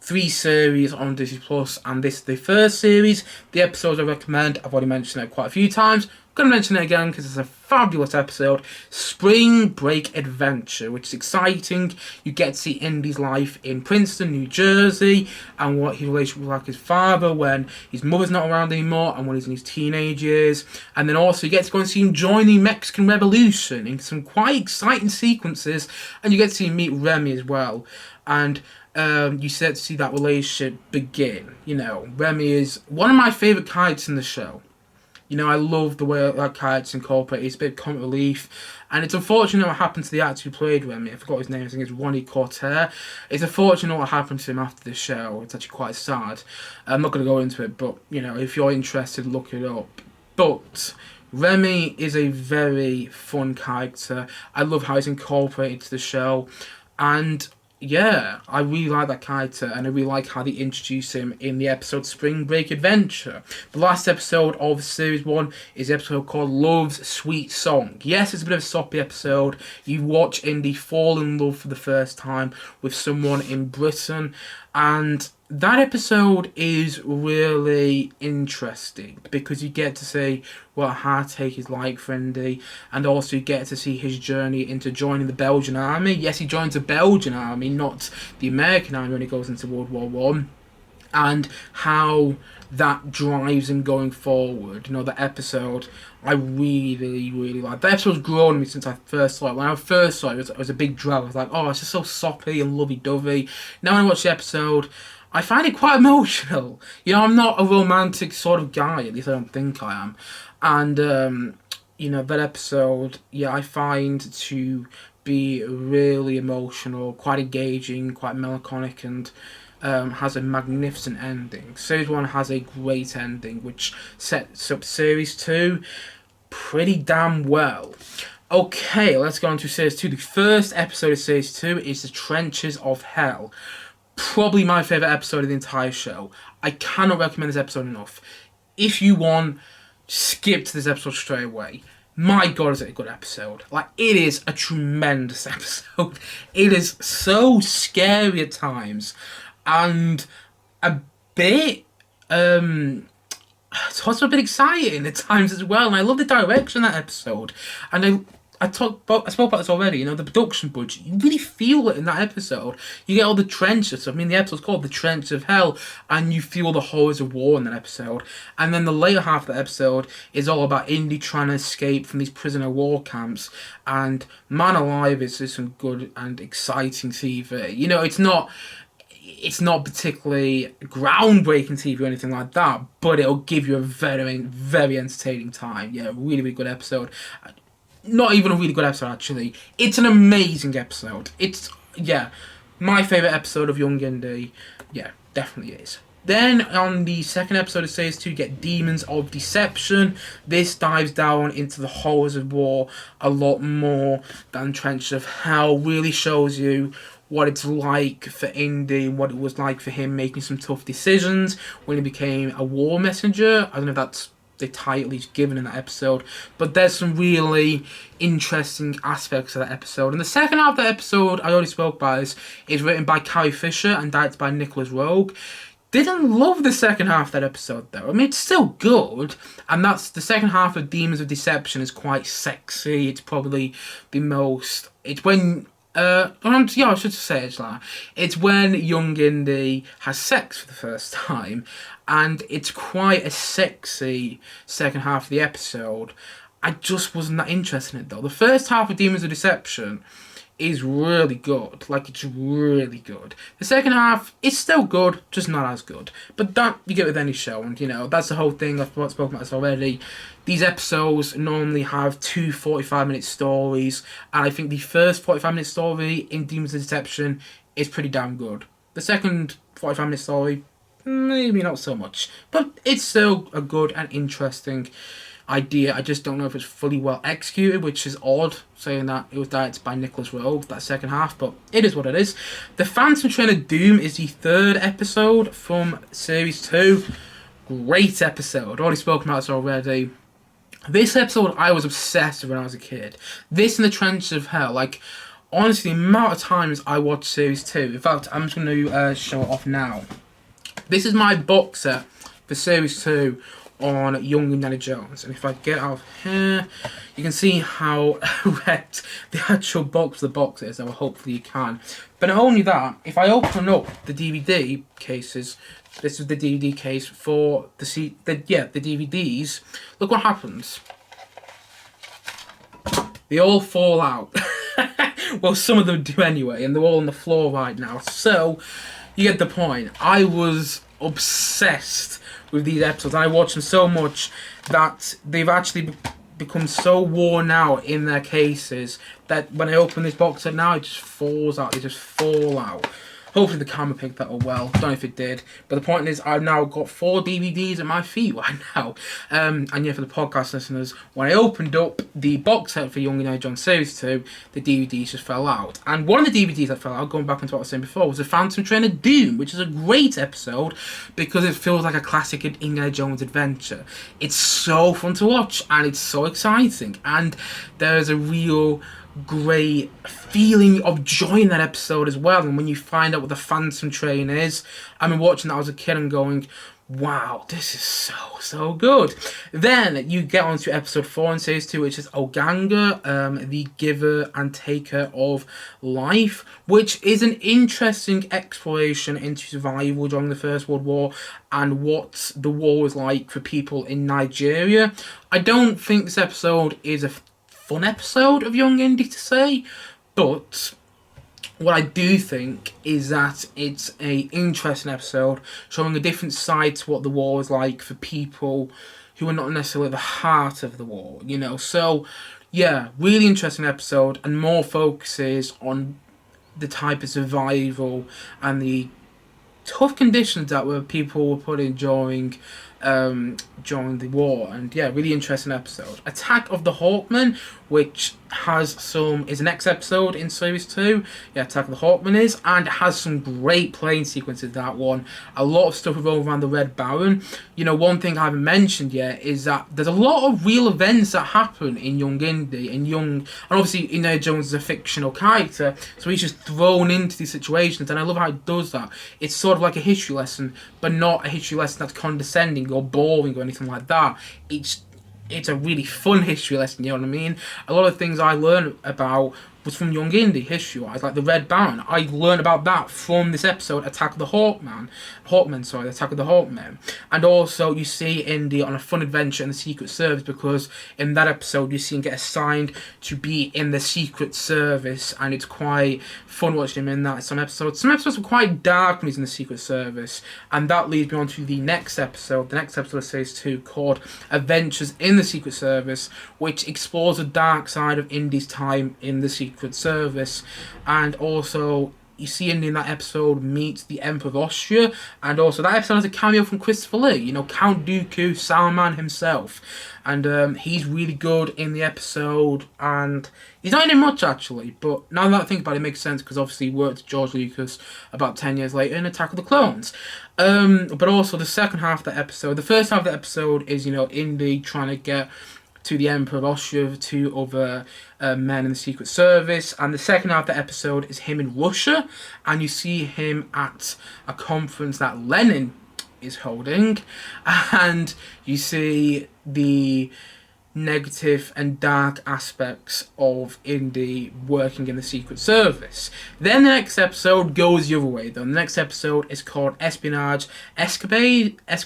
Speaker 1: 3 series on Disney Plus, and this is the first series. The episodes I recommend, I've already mentioned it quite a few times. going to mention it again because it's a fabulous episode. Spring Break Adventure, which is exciting. You get to see Indy's life in Princeton, New Jersey, and what his relationship was like with his father when his mother's not around anymore and when he's in his teenage years. And then also you get to go and see him join the Mexican Revolution in some quite exciting sequences, and you get to see him meet Remy as well. And you get to see that relationship begin. You know, Remy is one of my favourite characters in the show. You know, I love the way that character's incorporated. It's a bit of comic relief. And it's unfortunate what happened to the actor who played Remy. I forgot his name. I think it's Ronnie Cortez. It's unfortunate what happened to him after the show. It's actually quite sad. I'm not going to go into it, but, you know, if you're interested, look it up. But Remy is a very fun character. I love how he's incorporated to the show. And yeah, I really like that character, and I really like how they introduce him in the episode Spring Break Adventure. The last episode of Series 1 is an episode called Love's Sweet Song. Yes, it's a bit of a soppy episode. You watch Indy fall in love for the first time with someone in Britain, and that episode is really interesting because you get to see what a heartache is like for Indy, and also you get to see his journey into joining the Belgian army. Yes, he joins the Belgian army, not the American army when he goes into World War One, and how that drives him going forward. You know, the episode I really, really like. The episode's grown on me since I first saw it. When I first saw it, it was a big drag. I was like, oh, it's just so soppy and lovey-dovey. Now when I watch the episode, I find it quite emotional. You know, I'm not a romantic sort of guy, at least I don't think I am. And, you know, that episode, yeah, I find to be really emotional, quite engaging, quite melancholic, and has a magnificent ending. Series 1 has a great ending, which sets up Series 2 pretty damn well. Okay, let's go on to Series 2. The first episode of Series 2 is The Trenches of Hell. Probably my favourite episode of the entire show. I cannot recommend this episode enough. If you want, skip to this episode straight away. My God, is it a good episode. Like, it is a tremendous episode. It is so scary at times. And a bit, it's also a bit exciting at times as well. And I love the direction of that episode. And I spoke about this already, you know, the production budget. You really feel it in that episode. You get all the trenches. I mean, the episode's called The Trenches of Hell, and you feel the horrors of war in that episode. And then the later half of the episode is all about Indy trying to escape from these prisoner war camps. And man alive, is some good and exciting TV. You know, it's not particularly groundbreaking TV or anything like that, but it'll give you a very, very entertaining time. Yeah, really, really good episode. Not even a really good episode, actually. It's an amazing episode. It's, yeah, my favourite episode of Young Indy. Yeah, definitely is. Then, on the second episode of Series 2, you get Demons of Deception. This dives down into the horrors of war a lot more than Trenches of Hell. Really shows you what it's like for Indy and what it was like for him making some tough decisions when he became a war messenger. I don't know if that's the title he's given in that episode, but there's some really interesting aspects of that episode. And the second half of that episode, I already spoke about this, is written by Carrie Fisher and directed by Nicholas Roeg. Didn't love the second half of that episode though. I mean, it's still good, and that's the second half of Demons of Deception is quite sexy. It's probably the most, it's when I should say it's like, it's when young Indy has sex for the first time, and it's quite a sexy second half of the episode. I just wasn't that interested in it though. The first half of Demons of Deception is really good. Like, it's really good. The second half is still good, just not as good. But that you get with any show, and you know, that's the whole thing. I've spoken about this already. These episodes normally have 2 45-minute stories, and I think the first 45-minute story in Demons of Deception is pretty damn good. The second 45-minute story, maybe not so much, but it's still a good and interesting idea. I just don't know if it's fully well executed, which is odd, saying that it was directed by Nicholas Roeg, that second half, but it is what it is. The Phantom Train of Doom is the third episode from Series 2. Great episode. Already spoken about this already. This episode I was obsessed with when I was a kid. This and The Trenches of Hell, like, honestly, the amount of times I watched Series 2. In fact, I'm just going to show it off now. This is my box set for Series 2 on Young Indiana Jones. And if I get out of here, you can see how wrecked the actual box of the box is, or hopefully you can. But not only that, if I open up the DVD cases, this is the DVD case for the DVDs, look what happens. They all fall out. Well, some of them do anyway, and they're all on the floor right now. So, you get the point. I was obsessed with these episodes. I watched them so much that they've actually become so worn out in their cases that when I open this box set now, it just falls out. They just fall out. Hopefully the camera picked that up well. Don't know if it did. But the point is, I've now got 4 DVDs at my feet right now. And yeah, for the podcast listeners, when I opened up the box set for Young Indiana Jones Series 2, the DVDs just fell out. And one of the DVDs that fell out, going back into what I was saying before, was The Phantom Train of Doom, which is a great episode because it feels like a classic Indiana Jones adventure. It's so fun to watch, and it's so exciting. And there's a real great feeling of joy in that episode as well. And when you find out what the Phantom Train is, I mean, watching that as a kid and going, wow, this is so good. Then you get on to episode 4 in series 2, which is Oganga, the giver and taker of life, which is an interesting exploration into survival during the First World War and what the war was like for people in Nigeria. I don't think this episode is a fun episode of Young Indy to say, but what I do think is that it's a interesting episode showing a different side to what the war was like for people who are not necessarily at the heart of the war, you know. So yeah, really interesting episode, and more focuses on the type of survival and the tough conditions that people were put in during the war. And yeah, really interesting episode. Attack of the Hawkmen, which is the next episode in series 2. Yeah, Attack of the Hawkmen is, and it has some great plane sequences, that one. A lot of stuff revolving around the Red Baron. You know, one thing I haven't mentioned yet is that there's a lot of real events that happen in Young Indy, and obviously Indiana Jones is a fictional character, so he's just thrown into these situations, and I love how it does that. It's sort of like a history lesson, but not a history lesson that's condescending or boring or anything like that. It's a really fun history lesson, you know what I mean? A lot of things I learned about was from Young Indy, history-wise, like the Red Baron. I learned about that from this episode, Attack of the Attack of the Hawkmen. And also, you see Indy on a fun adventure in the Secret Service, because in that episode, you see him get assigned to be in the Secret Service, and it's quite fun watching him in that. Some episodes were quite dark when he's in the Secret Service, and that leads me on to the next episode of Series 2, called Adventures in the Secret Service, which explores the dark side of Indy's time in the Secret Service. And also, you see Indy in that episode meet the Emperor of Austria, and also that episode has a cameo from Christopher Lee, you know, Count Dooku, Saruman himself. And he's really good in the episode, and he's not in it much actually, but now that I think about it, it makes sense, because obviously he worked with George Lucas about 10 years later in Attack of the Clones. But also the second half of the episode, the first half of the episode is, you know, Indy trying to get to the Emperor of Austria, 2 other men in the Secret Service, and the second half of the episode is him in Russia, and you see him at a conference that Lenin is holding, and you see the negative and dark aspects of Indy working in the Secret Service. Then the next episode goes the other way, though. The next episode is called Espionage Escapades. I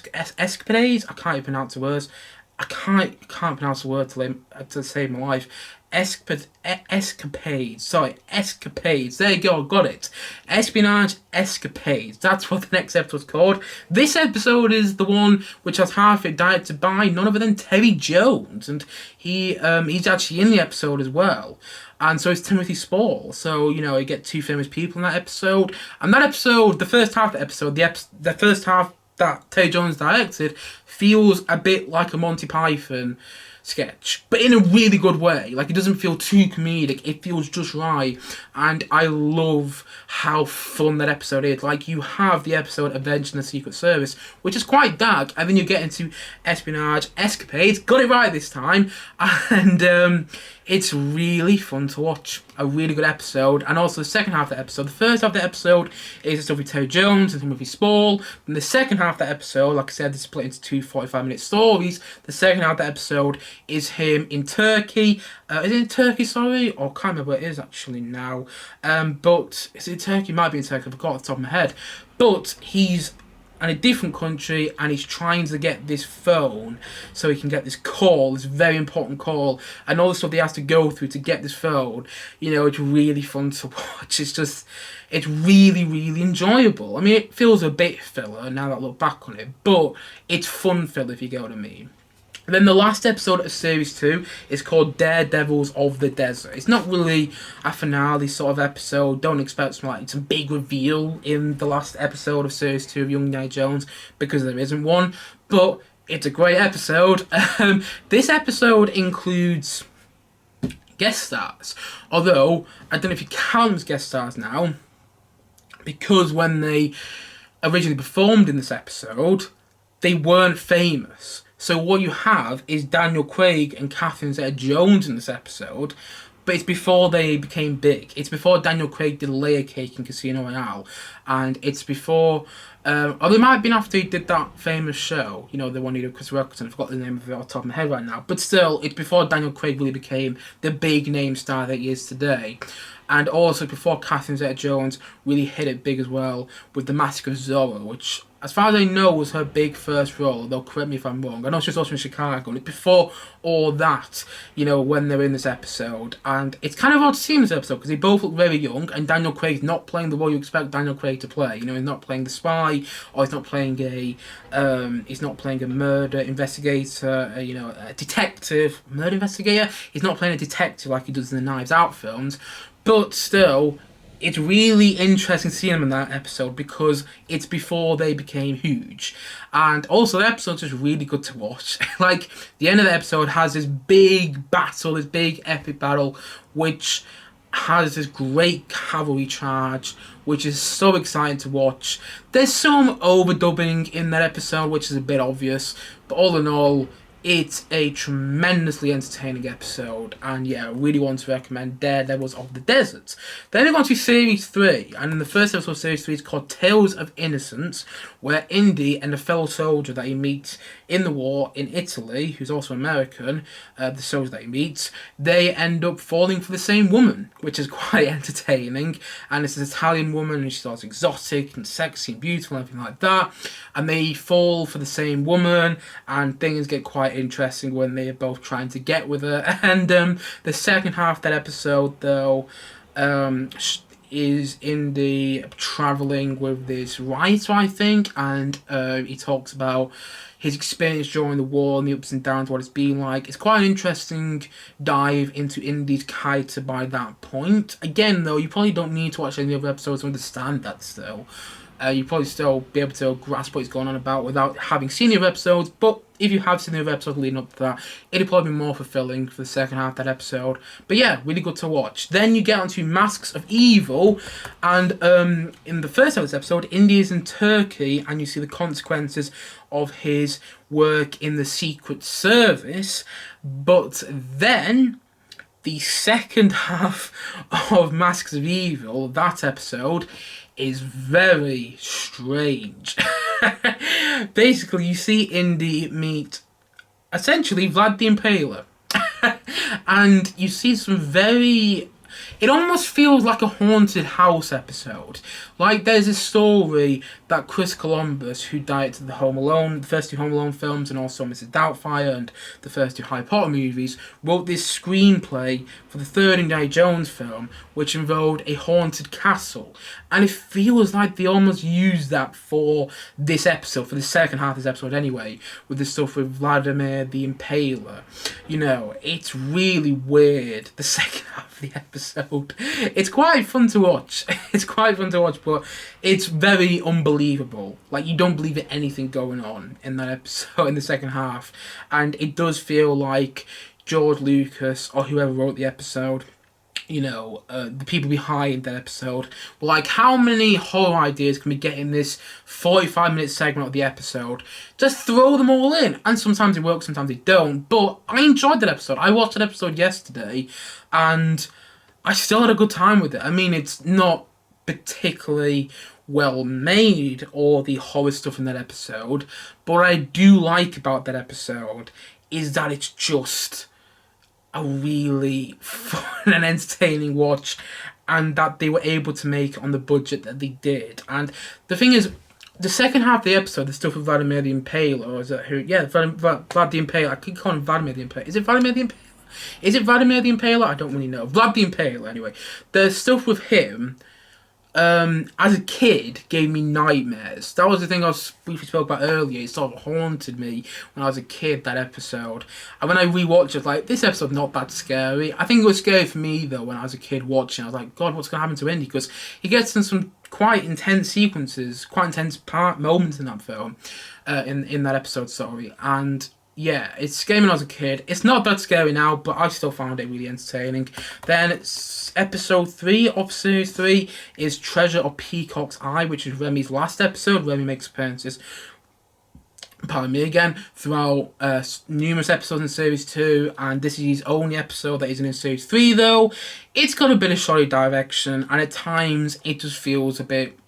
Speaker 1: can't even pronounce the words. I can't pronounce the word to save my life. Escapades. There you go, got it. Espionage Escapades. That's what the next episode's called. This episode is the one which has half it directed by none other than Terry Jones, and he's actually in the episode as well. And so is Timothy Spall. So, you know, you get 2 famous people in that episode. And that episode, the first half of the episode, the first half that Terry Jones directed, feels a bit like a Monty Python sketch, but in a really good way. Like, it doesn't feel too comedic, it feels just right, and I love how fun that episode is. Like, you have the episode Adventure in the Secret Service, which is quite dark, and then you get into Espionage Escapades, got it right this time, and It's really fun to watch. A really good episode. And also the second half of the episode. The first half of the episode is the stuff with Terry Jones and Timothy Spall. And the second half of the episode, like I said, it's split into two 45-minute stories. The second half of the episode is him in Turkey. Is it in Turkey, sorry? Or I can't remember where it is actually now. But is it Turkey? It might be in Turkey. I forgot off the top of my head. But he's in a different country and he's trying to get this phone so he can get this call, this very important call, and all the stuff he has to go through to get this phone. You know, it's really fun to watch. It's really, really enjoyable. I mean, it feels a bit filler now that I look back on it, but it's fun filler, if you get what I mean. Then the last episode of Series 2 is called Daredevils of the Desert. It's not really a finale sort of episode. Don't expect some big reveal in the last episode of Series 2 of Young Indiana Jones, because there isn't one. But it's a great episode. This episode includes guest stars. Although, I don't know if you count them as guest stars now, because when they originally performed in this episode, they weren't famous. So what you have is Daniel Craig and Catherine Zeta-Jones in this episode, but it's before they became big. It's before Daniel Craig did Layer Cake in Casino Royale, and it's before, or they might have been after he did that famous show, you know, the one he did with Chris Robertson. I forgot the name of it off the top of my head right now, but still, it's before Daniel Craig really became the big name star that he is today. And also before Catherine Zeta-Jones really hit it big as well with The Mask of Zorro, which, as far as I know, was her big first role. They'll correct me if I'm wrong. I know she's also in Chicago. And it's before all that, you know, when they're in this episode. And it's kind of odd to see in this episode because they both look very young. And Daniel Craig's not playing the role you expect Daniel Craig to play. You know, he's not playing the spy, or he's not playing a murder investigator, a detective, murder investigator. He's not playing a detective like he does in the Knives Out films. But still, it's really interesting to see them in that episode because it's before they became huge. And also, the episode's just really good to watch. Like, the end of the episode has this big battle, this big epic battle, which has this great cavalry charge, which is so exciting to watch. There's some overdubbing in that episode, which is a bit obvious. But all in all, it's a tremendously entertaining episode, and yeah, I really want to recommend Daredevils of the Desert. Then we go on to Series 3, and in the first episode of Series 3 is called Tales of Innocence, where Indy and a fellow soldier that he meets in the war in Italy, who's also American, the soldier that he meets, they end up falling for the same woman, which is quite entertaining. And it's this Italian woman, and she's all exotic and sexy and beautiful and everything like that, and they fall for the same woman, and things get quite interesting when they're both trying to get with her. And the second half of that episode, though, is Indy travelling with this writer, I think, and he talks about his experience during the war and the ups and downs, what it's been like. It's quite an interesting dive into Indy's character by that point. Again, though, you probably don't need to watch any other episodes to understand that still. You probably still be able to grasp what he's going on about without having seen the other episodes, but if you have seen the other episodes leading up to that, it'll probably be more fulfilling for the second half of that episode. But yeah, really good to watch. Then you get onto Masks of Evil, and in the first half of this episode, Indy is in Turkey, and you see the consequences of his work in the Secret Service. But then the second half of Masks of Evil, that episode, is very strange. Basically, you see Indy meet, essentially, Vlad the Impaler. And you see some very... It almost feels like a haunted house episode. Like there's a story that Chris Columbus, who directed the Home Alone, the first two Home Alone films, and also Mrs. Doubtfire and the first two Harry Potter movies, wrote this screenplay for the third Indiana Jones film, which involved a haunted castle. And it feels like they almost used that for this episode, for the second half of this episode anyway, with the stuff with Vladimir the Impaler. You know, it's really weird, the second half of the episode. It's quite fun to watch. It's quite fun to watch, but it's very unbelievable. Like, you don't believe in anything going on in that episode, in the second half. And it does feel like George Lucas, or whoever wrote the episode, the people behind that episode were like, how many horror ideas can we get in this 45-minute segment of the episode? Just throw them all in. And sometimes it works, sometimes it don't. But I enjoyed that episode. I watched that episode yesterday, and I still had a good time with it. I mean, it's not particularly well made, or the horror stuff in that episode, but what I do like about that episode is that it's just a really fun and entertaining watch, and that they were able to make on the budget that they did. And the thing is, the second half of the episode, the stuff with Vladimir the Impaler, or is that who? Yeah, Vlad the Impaler. I keep calling him Vladimir the Impaler. Is it Vladimir the Impaler? Is it Vladimir the Impaler? I don't really know. Vlad the Impaler, anyway. The stuff with him, as a kid, gave me nightmares. That was the thing I briefly spoke about earlier. It sort of haunted me when I was a kid, that episode. And when I rewatched it, like, this episode's not that scary. I think it was scary for me, though, when I was a kid watching. I was like, God, what's going to happen to Indy? Because he gets in some quite intense sequences, quite intense moments in that film, in that episode, sorry. And yeah, it's scary when I was a kid. It's not that scary now, but I still found it really entertaining. Then episode 3 of series 3 is Treasure of Peacock's Eye, which is Remy's last episode. Remy makes appearances, pardon me again, throughout numerous episodes in series 2, and this is his only episode that isn't in series 3, though. It's got a bit of shoddy direction, and at times it just feels a bit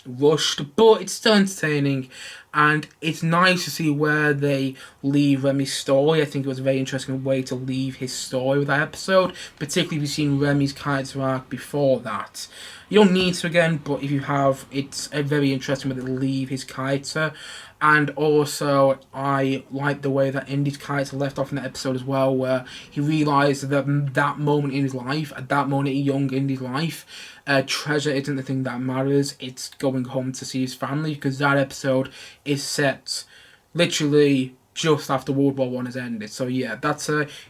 Speaker 1: rushed, but it's still entertaining, and it's nice to see where they leave Remy's story. I think it was a very interesting way to leave his story with that episode, particularly if you've seen Remy's character arc before that. You don't need to again, but if you have, it's a very interesting way to leave his character. And also, I like the way that Indy's character left off in that episode as well, where he realised that that moment in his life, at that moment in young Indy's life, treasure isn't the thing that matters, it's going home to see his family, because that episode is set literally just after World War One has ended. So yeah,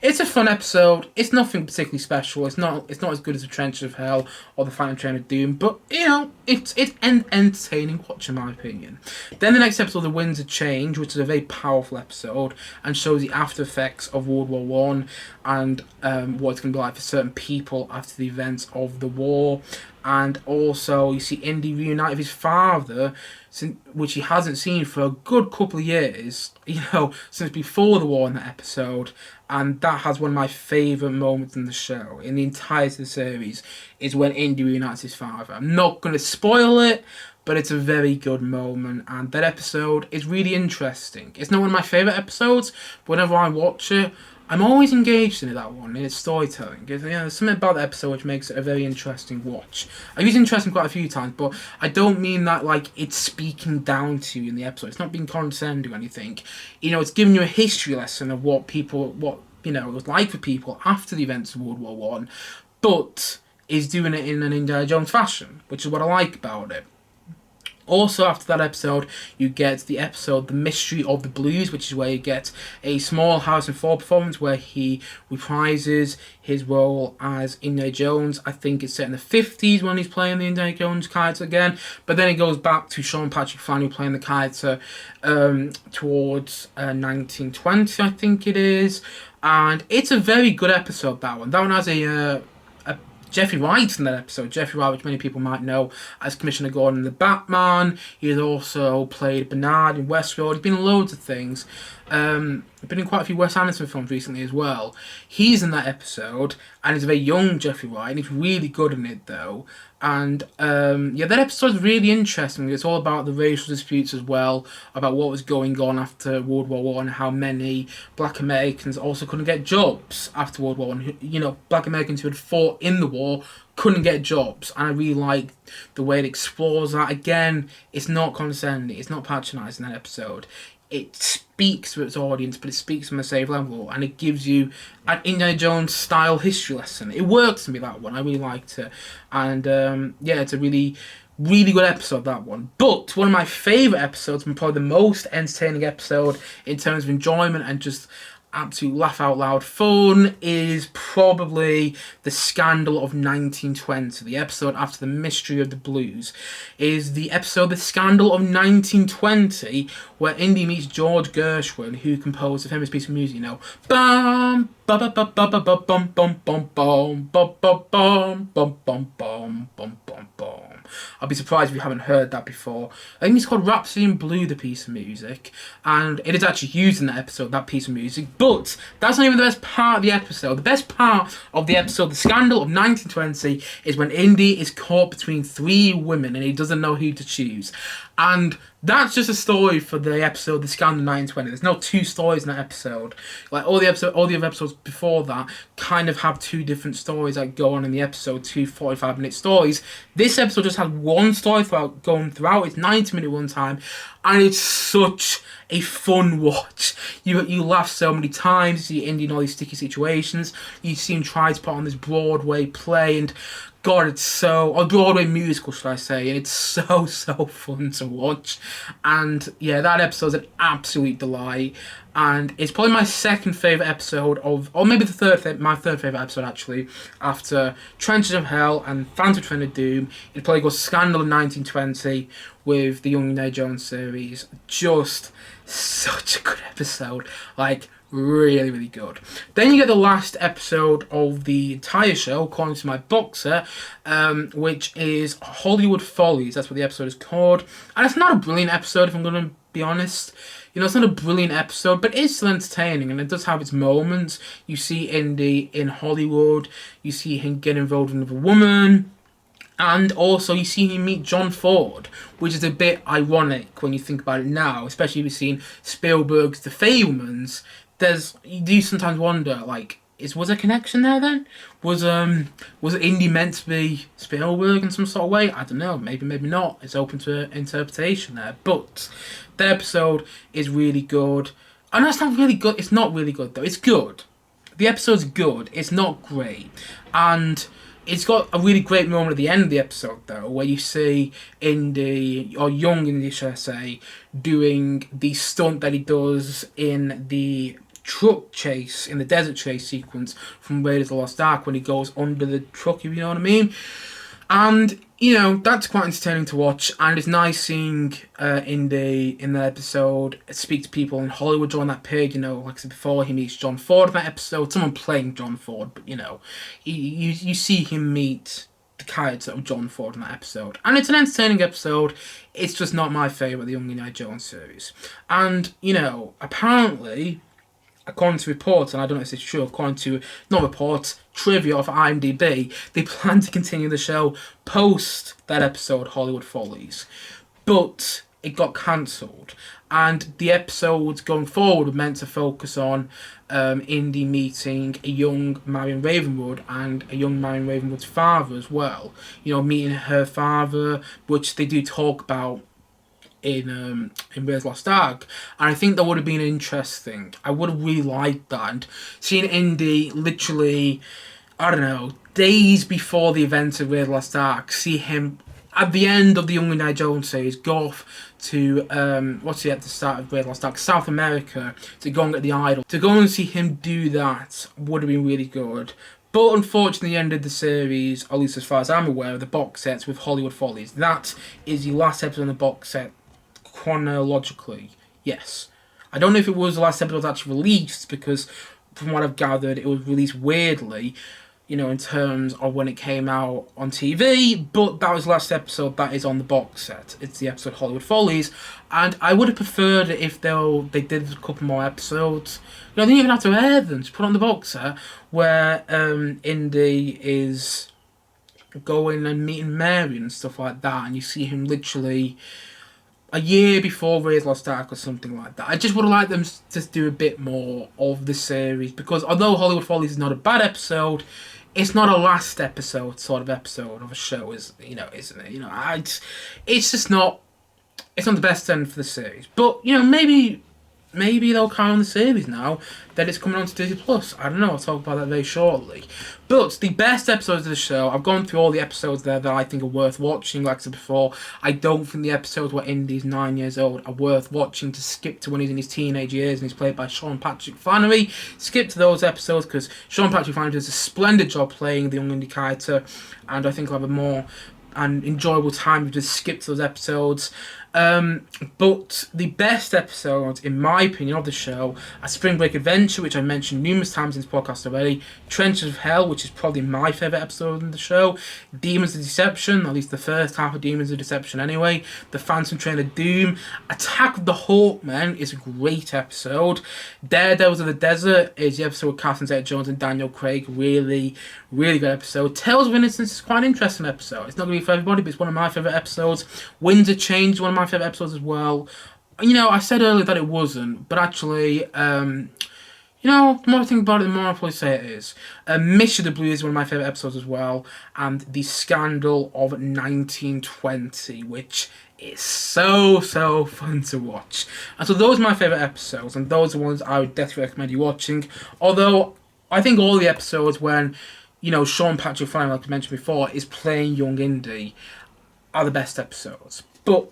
Speaker 1: it's a fun episode. It's nothing particularly special. It's not as good as The Trenches of Hell or The Final Train of Doom, but it's an entertaining watch in my opinion. Then the next episode, The Winds of Change, which is a very powerful episode and shows the after effects of World War One and what it's going to be like for certain people after the events of the war. And also, you see Indy reunite with his father, which he hasn't seen for a good couple of years, since before the war in that episode. And that has one of my favourite moments in the show, in the entirety of the series, is when Indy reunites his father. I'm not going to spoil it, but it's a very good moment, and that episode is really interesting. It's not one of my favourite episodes, but whenever I watch it, I'm always engaged in that one, in its storytelling. There's something about the episode which makes it a very interesting watch. I've used interesting quite a few times, but I don't mean that like it's speaking down to you in the episode. It's not being condescending or anything. It's giving you a history lesson of what it was like for people after the events of World War One, but is doing it in an Indiana Jones fashion, which is what I like about it. Also, after that episode, you get the episode The Mystery of the Blues, which is where you get a small Harrison Ford performance where he reprises his role as Indiana Jones. I think it's set in the 50s when he's playing the Indiana Jones character again, but then it goes back to Sean Patrick Flanery playing the character towards 1920, I think it is. And it's a very good episode, that one. That one has a Jeffrey Wright's in that episode. Jeffrey Wright, which many people might know as Commissioner Gordon in The Batman. He has also played Bernard in Westworld. He's been in loads of things. Been in quite a few Wes Anderson films recently as well. He's in that episode, and he's a very young Jeffrey Wright, and he's really good in it though. And that episode's really interesting. It's all about the racial disputes as well, about what was going on after World War One, how many Black Americans also couldn't get jobs after World War One. Black Americans who had fought in the war couldn't get jobs, and I really like the way it explores that. Again, it's not condescending, it's not patronising that episode. It speaks to its audience, but it speaks from a safe level, and it gives you an Indiana Jones style history lesson. It works for me, that one. I really liked it, and it's a really, really good episode, that one. But one of my favourite episodes, and probably the most entertaining episode in terms of enjoyment and just absolute laugh out loud fun is probably The Scandal of 1920. The episode after The Mystery of the Blues is the episode The Scandal of 1920, where Indy meets George Gershwin, who composed a famous piece of music, bum ba ba ba ba ba ba bum bum bum bum bum bum bum bum bum bum bum bum bum. I'll be surprised if you haven't heard that before. I think it's called Rhapsody in Blue, the piece of music, and it is actually used in that episode, that piece of music, but that's not even the best part of the episode. The best part of the episode, The Scandal of 1920, is when Indy is caught between three women and he doesn't know who to choose. And that's just a story for the episode The Scandal of 1920. There's no two stories in that episode. Like all the other episodes before that kind of have two different stories that go on in the episode, two 45-minute stories. This episode just has one story going throughout. It's 90-minute runtime, and it's such a fun watch. You laugh so many times. You see Indy in all these sticky situations. You see him try to put on this Broadway play, and God, it's so... or Broadway musical, should I say. And it's so fun to watch. And yeah, that episode's an absolute delight. And it's probably my second favourite episode of... or maybe my third favourite episode, actually. After Trenches of Hell and Phantom Train of Doom. It probably goes Scandal of 1920 with the Young Indiana Jones series. Just such a good episode. Like, really good. Then you get the last episode of the entire show, according to my box set, which is Hollywood Follies. That's what the episode is called. And it's not a brilliant episode, if I'm going to be honest. You know, it's not a brilliant episode, but it's still entertaining, and it does have its moments. You see Indy in Hollywood. You see him get involved with another woman. And also, you see him meet John Ford, which is a bit ironic when you think about it now, especially if you've seen Spielberg's The Fabelmans. You do sometimes wonder, like, was there a connection there then? Was Indy meant to be Spielberg in some sort of way? I don't know. Maybe not. It's open to interpretation there. But the episode is really good. And that's not really good. It's not really good, though. It's good. The episode's good. It's not great. And it's got a really great moment at the end of the episode, though, where you see Indy, or young Indy, should I say, doing the stunt that he does in the truck chase, in the desert chase sequence from Raiders of the Lost Ark, when he goes under the truck, if you know what I mean. And, you know, that's quite entertaining to watch, and it's nice seeing Indy in that episode speak to people in Hollywood during that period. You know, like I said before, he meets John Ford in that episode, someone playing John Ford, but, you know, you see him meet the character of John Ford in that episode. And it's an entertaining episode. It's just not my favourite of the Young Indiana Jones series. And, you know, apparently, according to reports, and I don't know if it's true, according to, not reports, trivia off IMDb, they plan to continue the show post that episode, Hollywood Follies. But it got cancelled. And the episodes going forward were meant to focus on Indy meeting a young Marion Ravenwood and a young Marion Ravenwood's father as well. You know, meeting her father, which they do talk about in Raiders Lost Ark, and I think that would have been interesting. I would have really liked that, and seeing Indy literally, I don't know, days before the events of Raiders Lost Ark, see him at the end of the Young Indiana Jones series go off to what's he at the start of Raiders Lost Ark, South America, to go and get the idol. To go and see him do that would have been really good. But unfortunately, the end of the series, at least as far as I'm aware, of the box sets with Hollywood Follies. That is the last episode in the box set chronologically. Yes. I don't know if it was the last episode actually released, because from what I've gathered, it was released weirdly, you know, in terms of when it came out on TV, but that was the last episode that is on the box set. It's the episode Hollywood Follies, and I would have preferred it if they did a couple more episodes. You know, they didn't even have to air them, just put on the box set, where Indy is going and meeting Mary and stuff like that, and you see him literally a year before Raiders Lost Ark or something like that. I just would have liked them to do a bit more of the series, because although Hollywood Follies is not a bad episode, it's not a last episode sort of episode of a show, isn't it? You know, it's just not. It's not the best end for the series, but you know, maybe maybe they'll carry on the series now that it's coming on to Disney Plus. I don't know. I'll talk about that very shortly. But the best episodes of the show, I've gone through all the episodes there that I think are worth watching. Like I said before, I don't think the episodes where Indy's 9 years old are worth watching. To skip to when he's in his teenage years and he's played by Sean Patrick Flannery. Skip to those episodes because Sean Patrick Flannery does a splendid job playing the young Indy character, and I think I'll have a more and enjoyable time if just skip to those episodes. But the best episodes, in my opinion, of the show are Spring Break Adventure, which I mentioned numerous times in this podcast already, Trenches of Hell, which is probably my favourite episode in the show, Demons of Deception, at least the first half of Demons of Deception anyway, The Phantom Train of Doom, Attack of the Hawkmen is a great episode, Daredevils of the Desert is the episode with Catherine Zeta-Jones and Daniel Craig, really good episode. Tales of Innocence is quite an interesting episode. It's not going to be for everybody, but it's one of my favourite episodes. Winds of Change, one of my favourite episodes as well. You know, I said earlier that it wasn't, but actually, the more I think about it, the more I'll probably say it is. Mission of the Blues is one of my favourite episodes as well, and The Scandal of 1920, which is so fun to watch. And so those are my favourite episodes, and those are the ones I would definitely recommend you watching. Although, I think all the episodes when, Sean Patrick Flannery, like I mentioned before, is playing young Indy are the best episodes. But,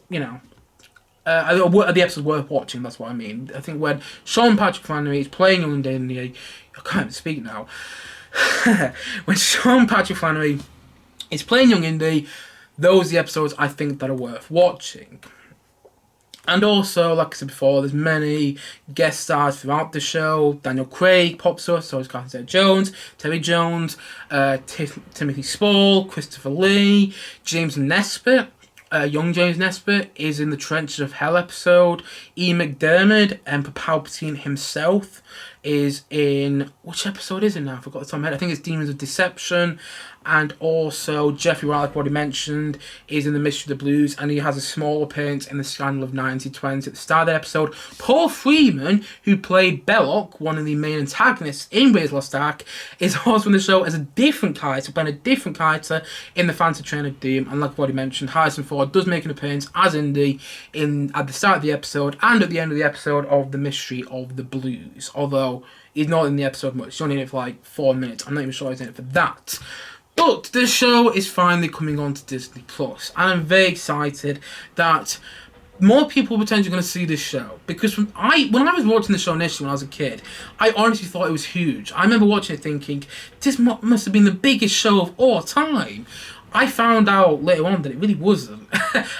Speaker 1: are the episodes worth watching? That's what I mean. I think when Sean Patrick Flannery is playing young Indy, I can't even speak now. When Sean Patrick Flannery is playing young Indy, those are the episodes I think that are worth watching. And also, like I said before, there's many guest stars throughout the show. Daniel Craig pops up, so is Catherine Zeta-Jones, Terry Jones, Timothy Spall, Christopher Lee, James Nesbitt. Young James Nesbitt is in the Trenches of Hell episode. Ian McDermott, Emperor Palpatine himself, is in... Which episode is it now? I forgot the top of my head. I think it's Demons of Deception. And also, Jeffrey Wright, like what he mentioned, is in The Mystery of the Blues, and he has a small appearance in The Scandal of 1920 at the start of the episode. Paul Freeman, who played Belloc, one of the main antagonists in Raiders of the Lost Ark, is also in the show as a different character, playing a different character in The Phantom Train of Doom. And like what he mentioned, Harrison Ford does make an appearance as Indy at the start of the episode and at the end of the episode of The Mystery of the Blues. Although he's not in the episode much, he's only in it for like 4 minutes. I'm not even sure he's in it for that. But the show is finally coming on to Disney Plus, and I'm very excited that more people are potentially going to see this show. Because when I was watching the show initially when I was a kid, I honestly thought it was huge. I remember watching it thinking, this must have been the biggest show of all time. I found out later on that it really wasn't.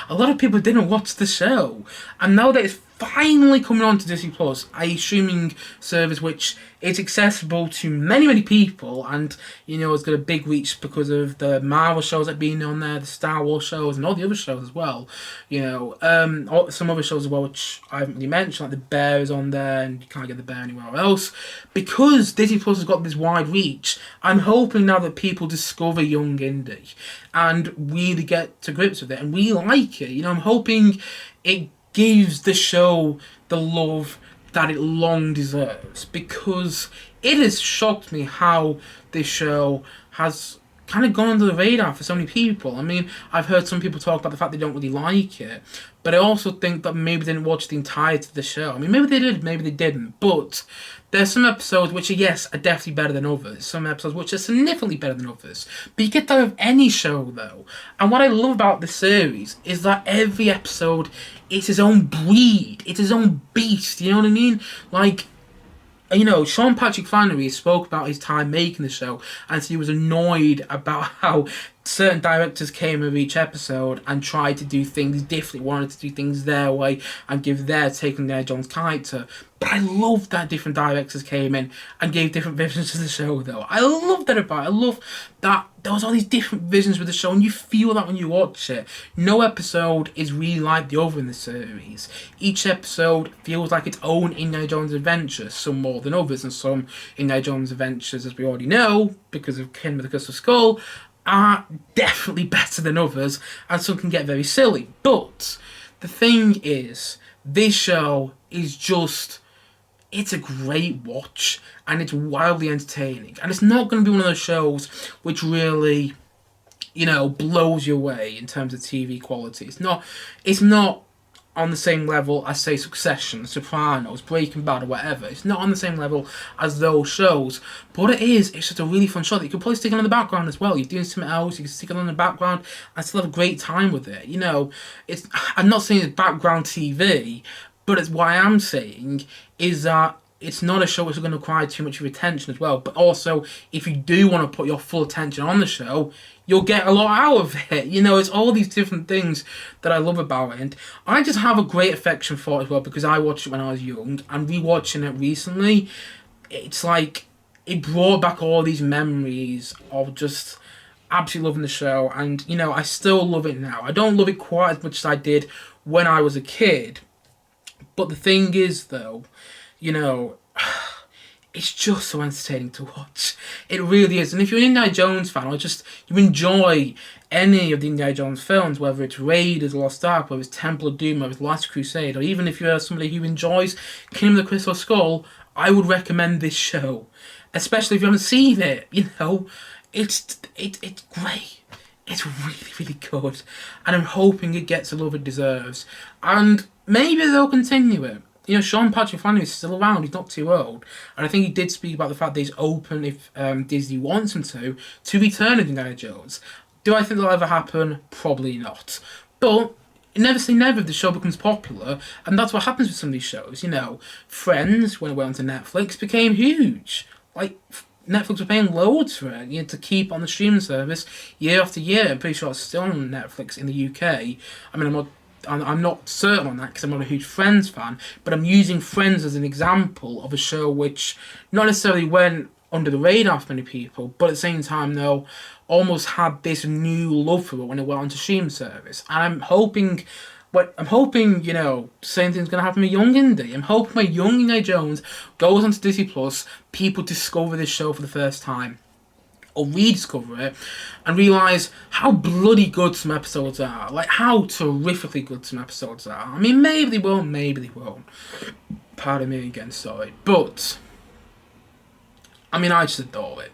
Speaker 1: A lot of people didn't watch the show, and now that it's finally coming on to Disney Plus, a streaming service which is accessible to many people, and it's got a big reach because of the Marvel shows that being on there, the Star Wars shows, and all the other shows as well. Some other shows as well which I haven't really mentioned, like the Bear is on there, and you can't get the Bear anywhere else. Because Disney Plus has got this wide reach, I'm hoping now that people discover young Indy and really get to grips with it and really like it. I'm hoping it gives the show the love that it long deserves, because it has shocked me how this show has kind of gone under the radar for so many people. I mean, I've heard some people talk about the fact they don't really like it, but I also think that maybe they didn't watch the entirety of the show. I mean, maybe they did, maybe they didn't, but there's some episodes which are definitely better than others. Some episodes which are significantly better than others. But you get that with any show, though. And what I love about this series is that every episode is his own breed. It's his own beast, you know what I mean? Like, Sean Patrick Flannery spoke about his time making the show, and he was annoyed about how certain directors came with each episode and tried to do things differently, wanted to do things their way and give their take on Indiana Jones' character. But I love that different directors came in and gave different visions to the show, though. I love that about it. I love that there was all these different visions with the show, and you feel that when you watch it. No episode is really like the other in the series. Each episode feels like its own Indiana Jones adventure, some more than others, and some Indiana Jones adventures, as we already know, because of Kingdom of the Crystal Skull, are definitely better than others, and some can get very silly. But the thing is, this show is just... it's a great watch, and it's wildly entertaining. And it's not going to be one of those shows which really, blows you away in terms of TV quality. It's not on the same level as, say, Succession, Sopranos, Breaking Bad, or whatever. It's not on the same level as those shows. But what it is, it's just a really fun show that you can probably stick it on the background as well. You're doing something else, you can stick it on the background and still have a great time with it. You know, I'm not saying it's background TV, but it's what I am saying is that it's not a show which is going to require too much of your attention as well. But also, if you do want to put your full attention on the show, you'll get a lot out of it. You know, it's all these different things that I love about it. And I just have a great affection for it as well because I watched it when I was young. And rewatching it recently, it's like it brought back all these memories of just absolutely loving the show. And, you know, I still love it now. I don't love it quite as much as I did when I was a kid. But the thing is, though, you know, it's just so entertaining to watch. It really is. And if you're an Indiana Jones fan, or just you enjoy any of the Indiana Jones films, whether it's Raiders, Lost Ark, whether it's Temple of Doom, whether it's Last Crusade, or even if you're somebody who enjoys Kingdom of the Crystal Skull, I would recommend this show. Especially if you haven't seen it, you know. It's great. It's really, really good. And I'm hoping it gets the love it deserves. And maybe they'll continue it. You know, Sean Patrick Flannery is still around. He's not too old. And I think he did speak about the fact that he's open, if Disney wants him to return to Indiana Jones. Do I think that'll ever happen? Probably not. But never say never if the show becomes popular. And that's what happens with some of these shows. You know, Friends, when it went onto Netflix, became huge. Like, Netflix were paying loads for it, you know, to keep on the streaming service year after year. I'm pretty sure it's still on Netflix in the UK. I mean, I'm not certain on that because I'm not a huge Friends fan, but I'm using Friends as an example of a show which not necessarily went under the radar for many people, but at the same time, though, almost had this new love for it when it went onto streaming service. And I'm hoping, you know, the same thing's going to happen with Young Indy. I'm hoping when Young Indiana Jones goes onto Disney Plus, people discover this show for the first time, or rediscover it, and realise how bloody good some episodes are. Like, how terrifically good some episodes are. I mean, maybe they will, maybe they won't. Pardon me again, sorry. But, I mean, I just adore it.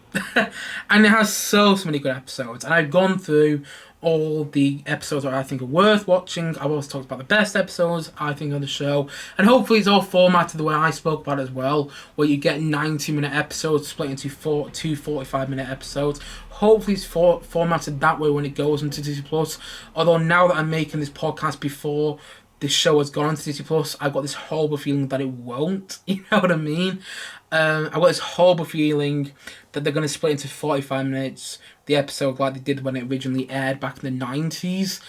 Speaker 1: And it has so many good episodes. And I've gone through all the episodes that I think are worth watching. I've also talked about the best episodes, I think, on the show. And hopefully it's all formatted the way I spoke about it as well, where you get 90-minute episodes split into two 45-minute episodes. Hopefully it's formatted that way when it goes into Disney Plus. Although now that I'm making this podcast before this show has gone into Disney Plus, I've got this horrible feeling that it won't. You know what I mean? I've got this horrible feeling that they're going to split into 45 minutes, the episode like they did when it originally aired back in the 90s.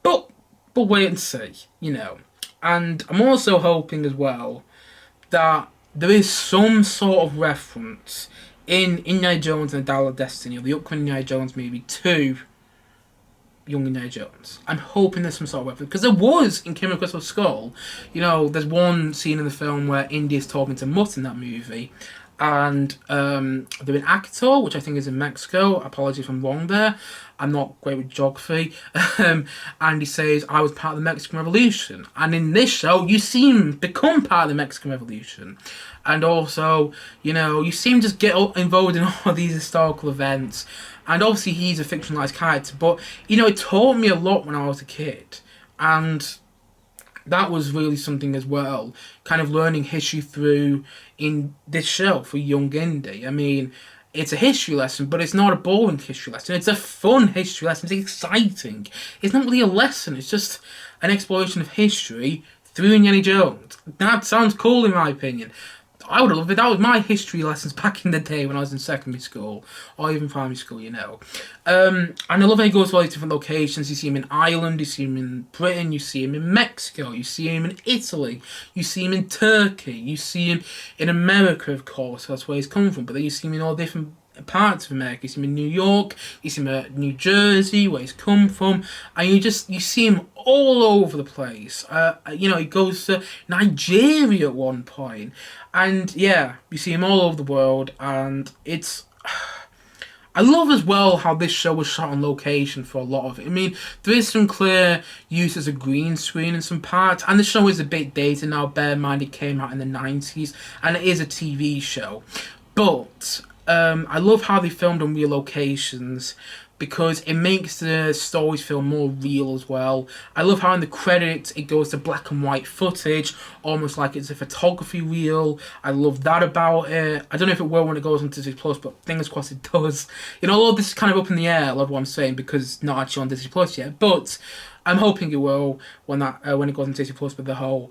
Speaker 1: But wait and see, you know. And I'm also hoping as well that there is some sort of reference in Indiana Jones and the Dial of Destiny, or the upcoming Indiana Jones movie, to Young Indiana Jones. I'm hoping there's some sort of reference, because there was in Kingdom of the Crystal Skull. You know, there's one scene in the film where Indy is talking to Mutt in that movie, and they're in Akator, which I think is in Mexico. Apologies if I'm wrong there. I'm not great with geography. And he says, I was part of the Mexican Revolution. And in this show, you see him become part of the Mexican Revolution. And also, you know, you see him just get involved in all these historical events. And obviously he's a fictionalized character. But, you know, it taught me a lot when I was a kid. And that was really something as well. Kind of learning history through in this show for Young Indy. I mean, it's a history lesson, but it's not a boring history lesson. It's a fun history lesson. It's exciting. It's not really a lesson. It's just an exploration of history through Indiana Jones. That sounds cool in my opinion. I would have loved it. That was my history lessons back in the day when I was in secondary school, or even primary school, you know. And I love when he goes to all these different locations. You see him in Ireland, you see him in Britain, you see him in Mexico, you see him in Italy, you see him in Turkey, you see him in America, of course, that's where he's come from, but then you see him in all different parts of America. You see him in New York, you see him in New Jersey, where he's come from, and you see him all over the place. You know, he goes to Nigeria at one point, and yeah, you see him all over the world, and it's... I love as well how this show was shot on location for a lot of it. I mean, there is some clear use as a green screen in some parts, and the show is a bit dated now. Bear in mind it came out in the 90s, and it is a TV show. But I love how they filmed on real locations. because it makes the stories feel more real as well. I love how in the credits it goes to black and white footage, almost like it's a photography reel. I love that about it. I don't know if it will when it goes on Disney Plus, but fingers crossed it does. You know, all this is kind of up in the air, I love what I'm saying, because it's not actually on Disney Plus yet, but I'm hoping it will when it goes on Disney Plus with the whole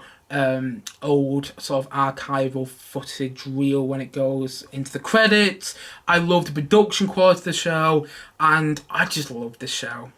Speaker 1: old sort of archival footage reel when it goes into the credits. I love the production quality of the show, and I just love this show.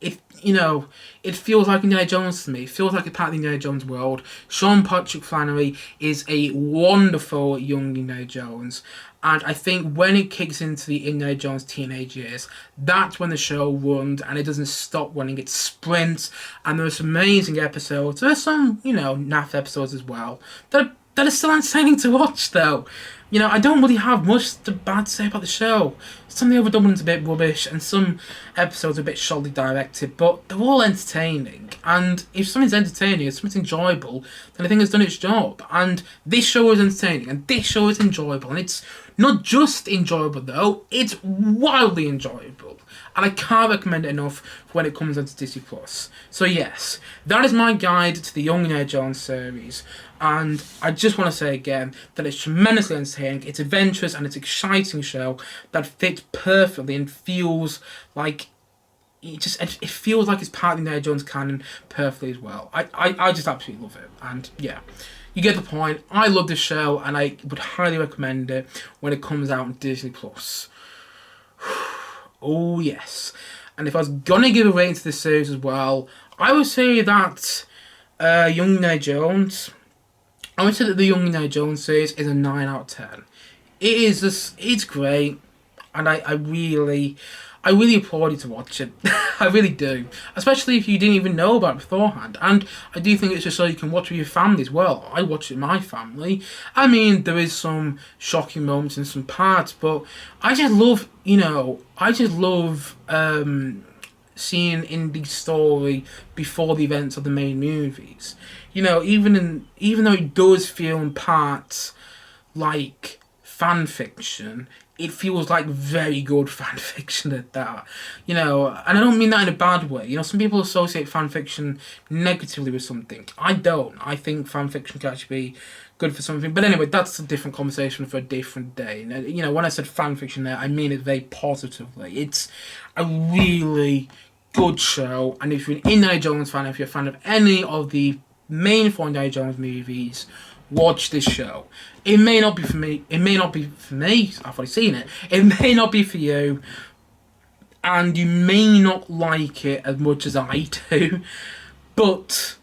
Speaker 1: It feels like Indiana Jones to me. It feels like a part of the Indiana Jones world. Sean Patrick Flannery is a wonderful young Indiana Jones. And I think when it kicks into the Indiana Jones teenage years, that's when the show runs and it doesn't stop running. It sprints, and there's some amazing episodes. There's some, naff episodes as well that are still entertaining to watch, though. I don't really have much bad to say about the show. Some of the other doublings are a bit rubbish, and some episodes are a bit shoddily directed, but they're all entertaining. And if something's entertaining, if something's enjoyable, then I think it's done its job. And this show is entertaining, and this show is enjoyable. And it's not just enjoyable, though, it's wildly enjoyable. And I can't recommend it enough when it comes onto Disney Plus. So yes, that is my guide to the Young Indiana Jones series. And I just want to say again that it's tremendously entertaining, it's adventurous, and it's an exciting show that fits perfectly and feels like it feels like it's part of the Indiana Jones canon perfectly as well. I just absolutely love it. And yeah, you get the point. I love this show, and I would highly recommend it when it comes out on Disney Plus. Oh yes. And if I was gonna give a rating to this series as well, I would say that Young Indiana Jones. I would say that the Young Indiana Jones series is a 9 out of 10. It's great, and I really applaud you to watch it. I really do. Especially if you didn't even know about it beforehand. And I do think it's just so you can watch with your family as well. I watch it with my family. I mean, there is some shocking moments in some parts, but I just love, seeing Indy's story before the events of the main movies. Even though it does feel in parts like fan fiction, it feels like very good fan fiction at that. And I don't mean that in a bad way. Some people associate fan fiction negatively with something. I don't. I think fan fiction can actually be good for something. But anyway, that's a different conversation for a different day. When I said fan fiction there, I mean it very positively. It's a really good show, and if you're an Indiana Jones fan, if you're a fan of any of the main 4 Indiana Jones movies, watch this show. It may not be for me. It may not be for me. I've already seen it. It may not be for you, and you may not like it as much as I do, but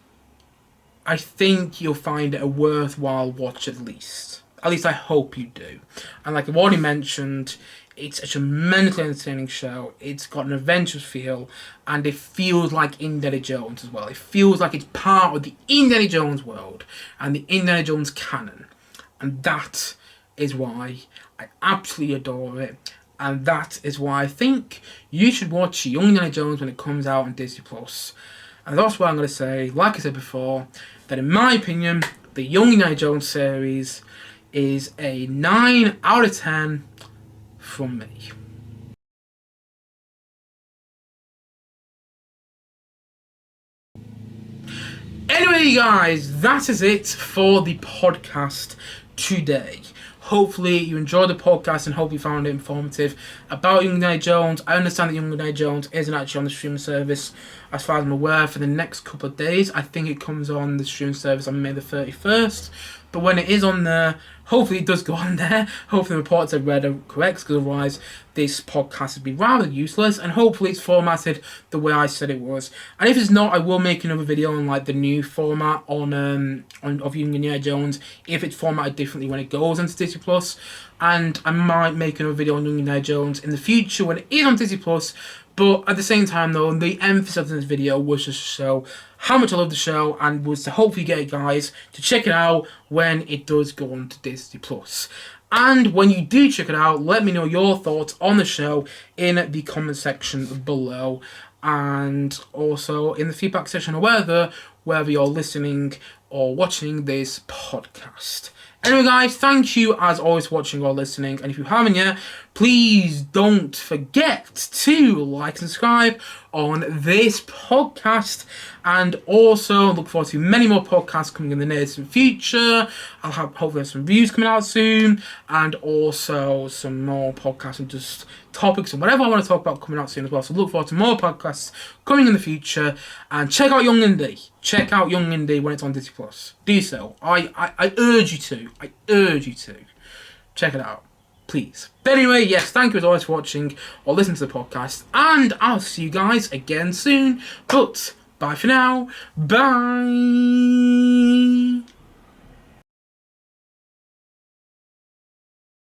Speaker 1: I think you'll find it a worthwhile watch at least. At least I hope you do. And like I've already mentioned, it's a tremendously entertaining show. It's got an adventurous feel, and it feels like Indiana Jones as well. It feels like it's part of the Indiana Jones world and the Indiana Jones canon. And that is why I absolutely adore it. And that is why I think you should watch Young Indiana Jones when it comes out on Disney Plus. And that's what I'm going to say, like I said before, that in my opinion, the Young Indiana Jones series is a 9 out of 10 from me. Anyway, guys, that is it for the podcast today. Hopefully you enjoyed the podcast and hope you found it informative about Young Indiana Jones. I understand that Young Indiana Jones isn't actually on the streaming service as far as I'm aware for the next couple of days. I think it comes on the streaming service on May the 31st. But when it is on there, hopefully it does go on there. Hopefully the reports I've read are correct, because otherwise this podcast would be rather useless. And hopefully it's formatted the way I said it was. And if it's not, I will make another video on like the new format of Young Indiana Jones, if it's formatted differently when it goes onto Disney Plus. And I might make another video on Young Indiana Jones in the future when it is on Disney Plus. But at the same time though, the emphasis of this video was just to show how much I love the show, and was to hopefully get you guys to check it out when it does go on to Disney Plus. And when you do check it out, let me know your thoughts on the show in the comment section below, and also in the feedback section, or wherever you're listening or watching this podcast. Anyway, guys, thank you as always for watching or listening. And if you haven't yet, please don't forget to like and subscribe on this podcast. And also look forward to many more podcasts coming in the near future. I'll hopefully have some reviews coming out soon. And also some more podcasts and just topics and whatever I want to talk about coming out soon as well. So look forward to more podcasts coming in the future. And check out Young Indy. Check out Young Indy when it's on Disney+. Do so. I urge you to. I urge you to. Check it out. Please. But anyway, yes, thank you as always for watching or listening to the podcast. And I'll see you guys again soon. But bye for now. Bye.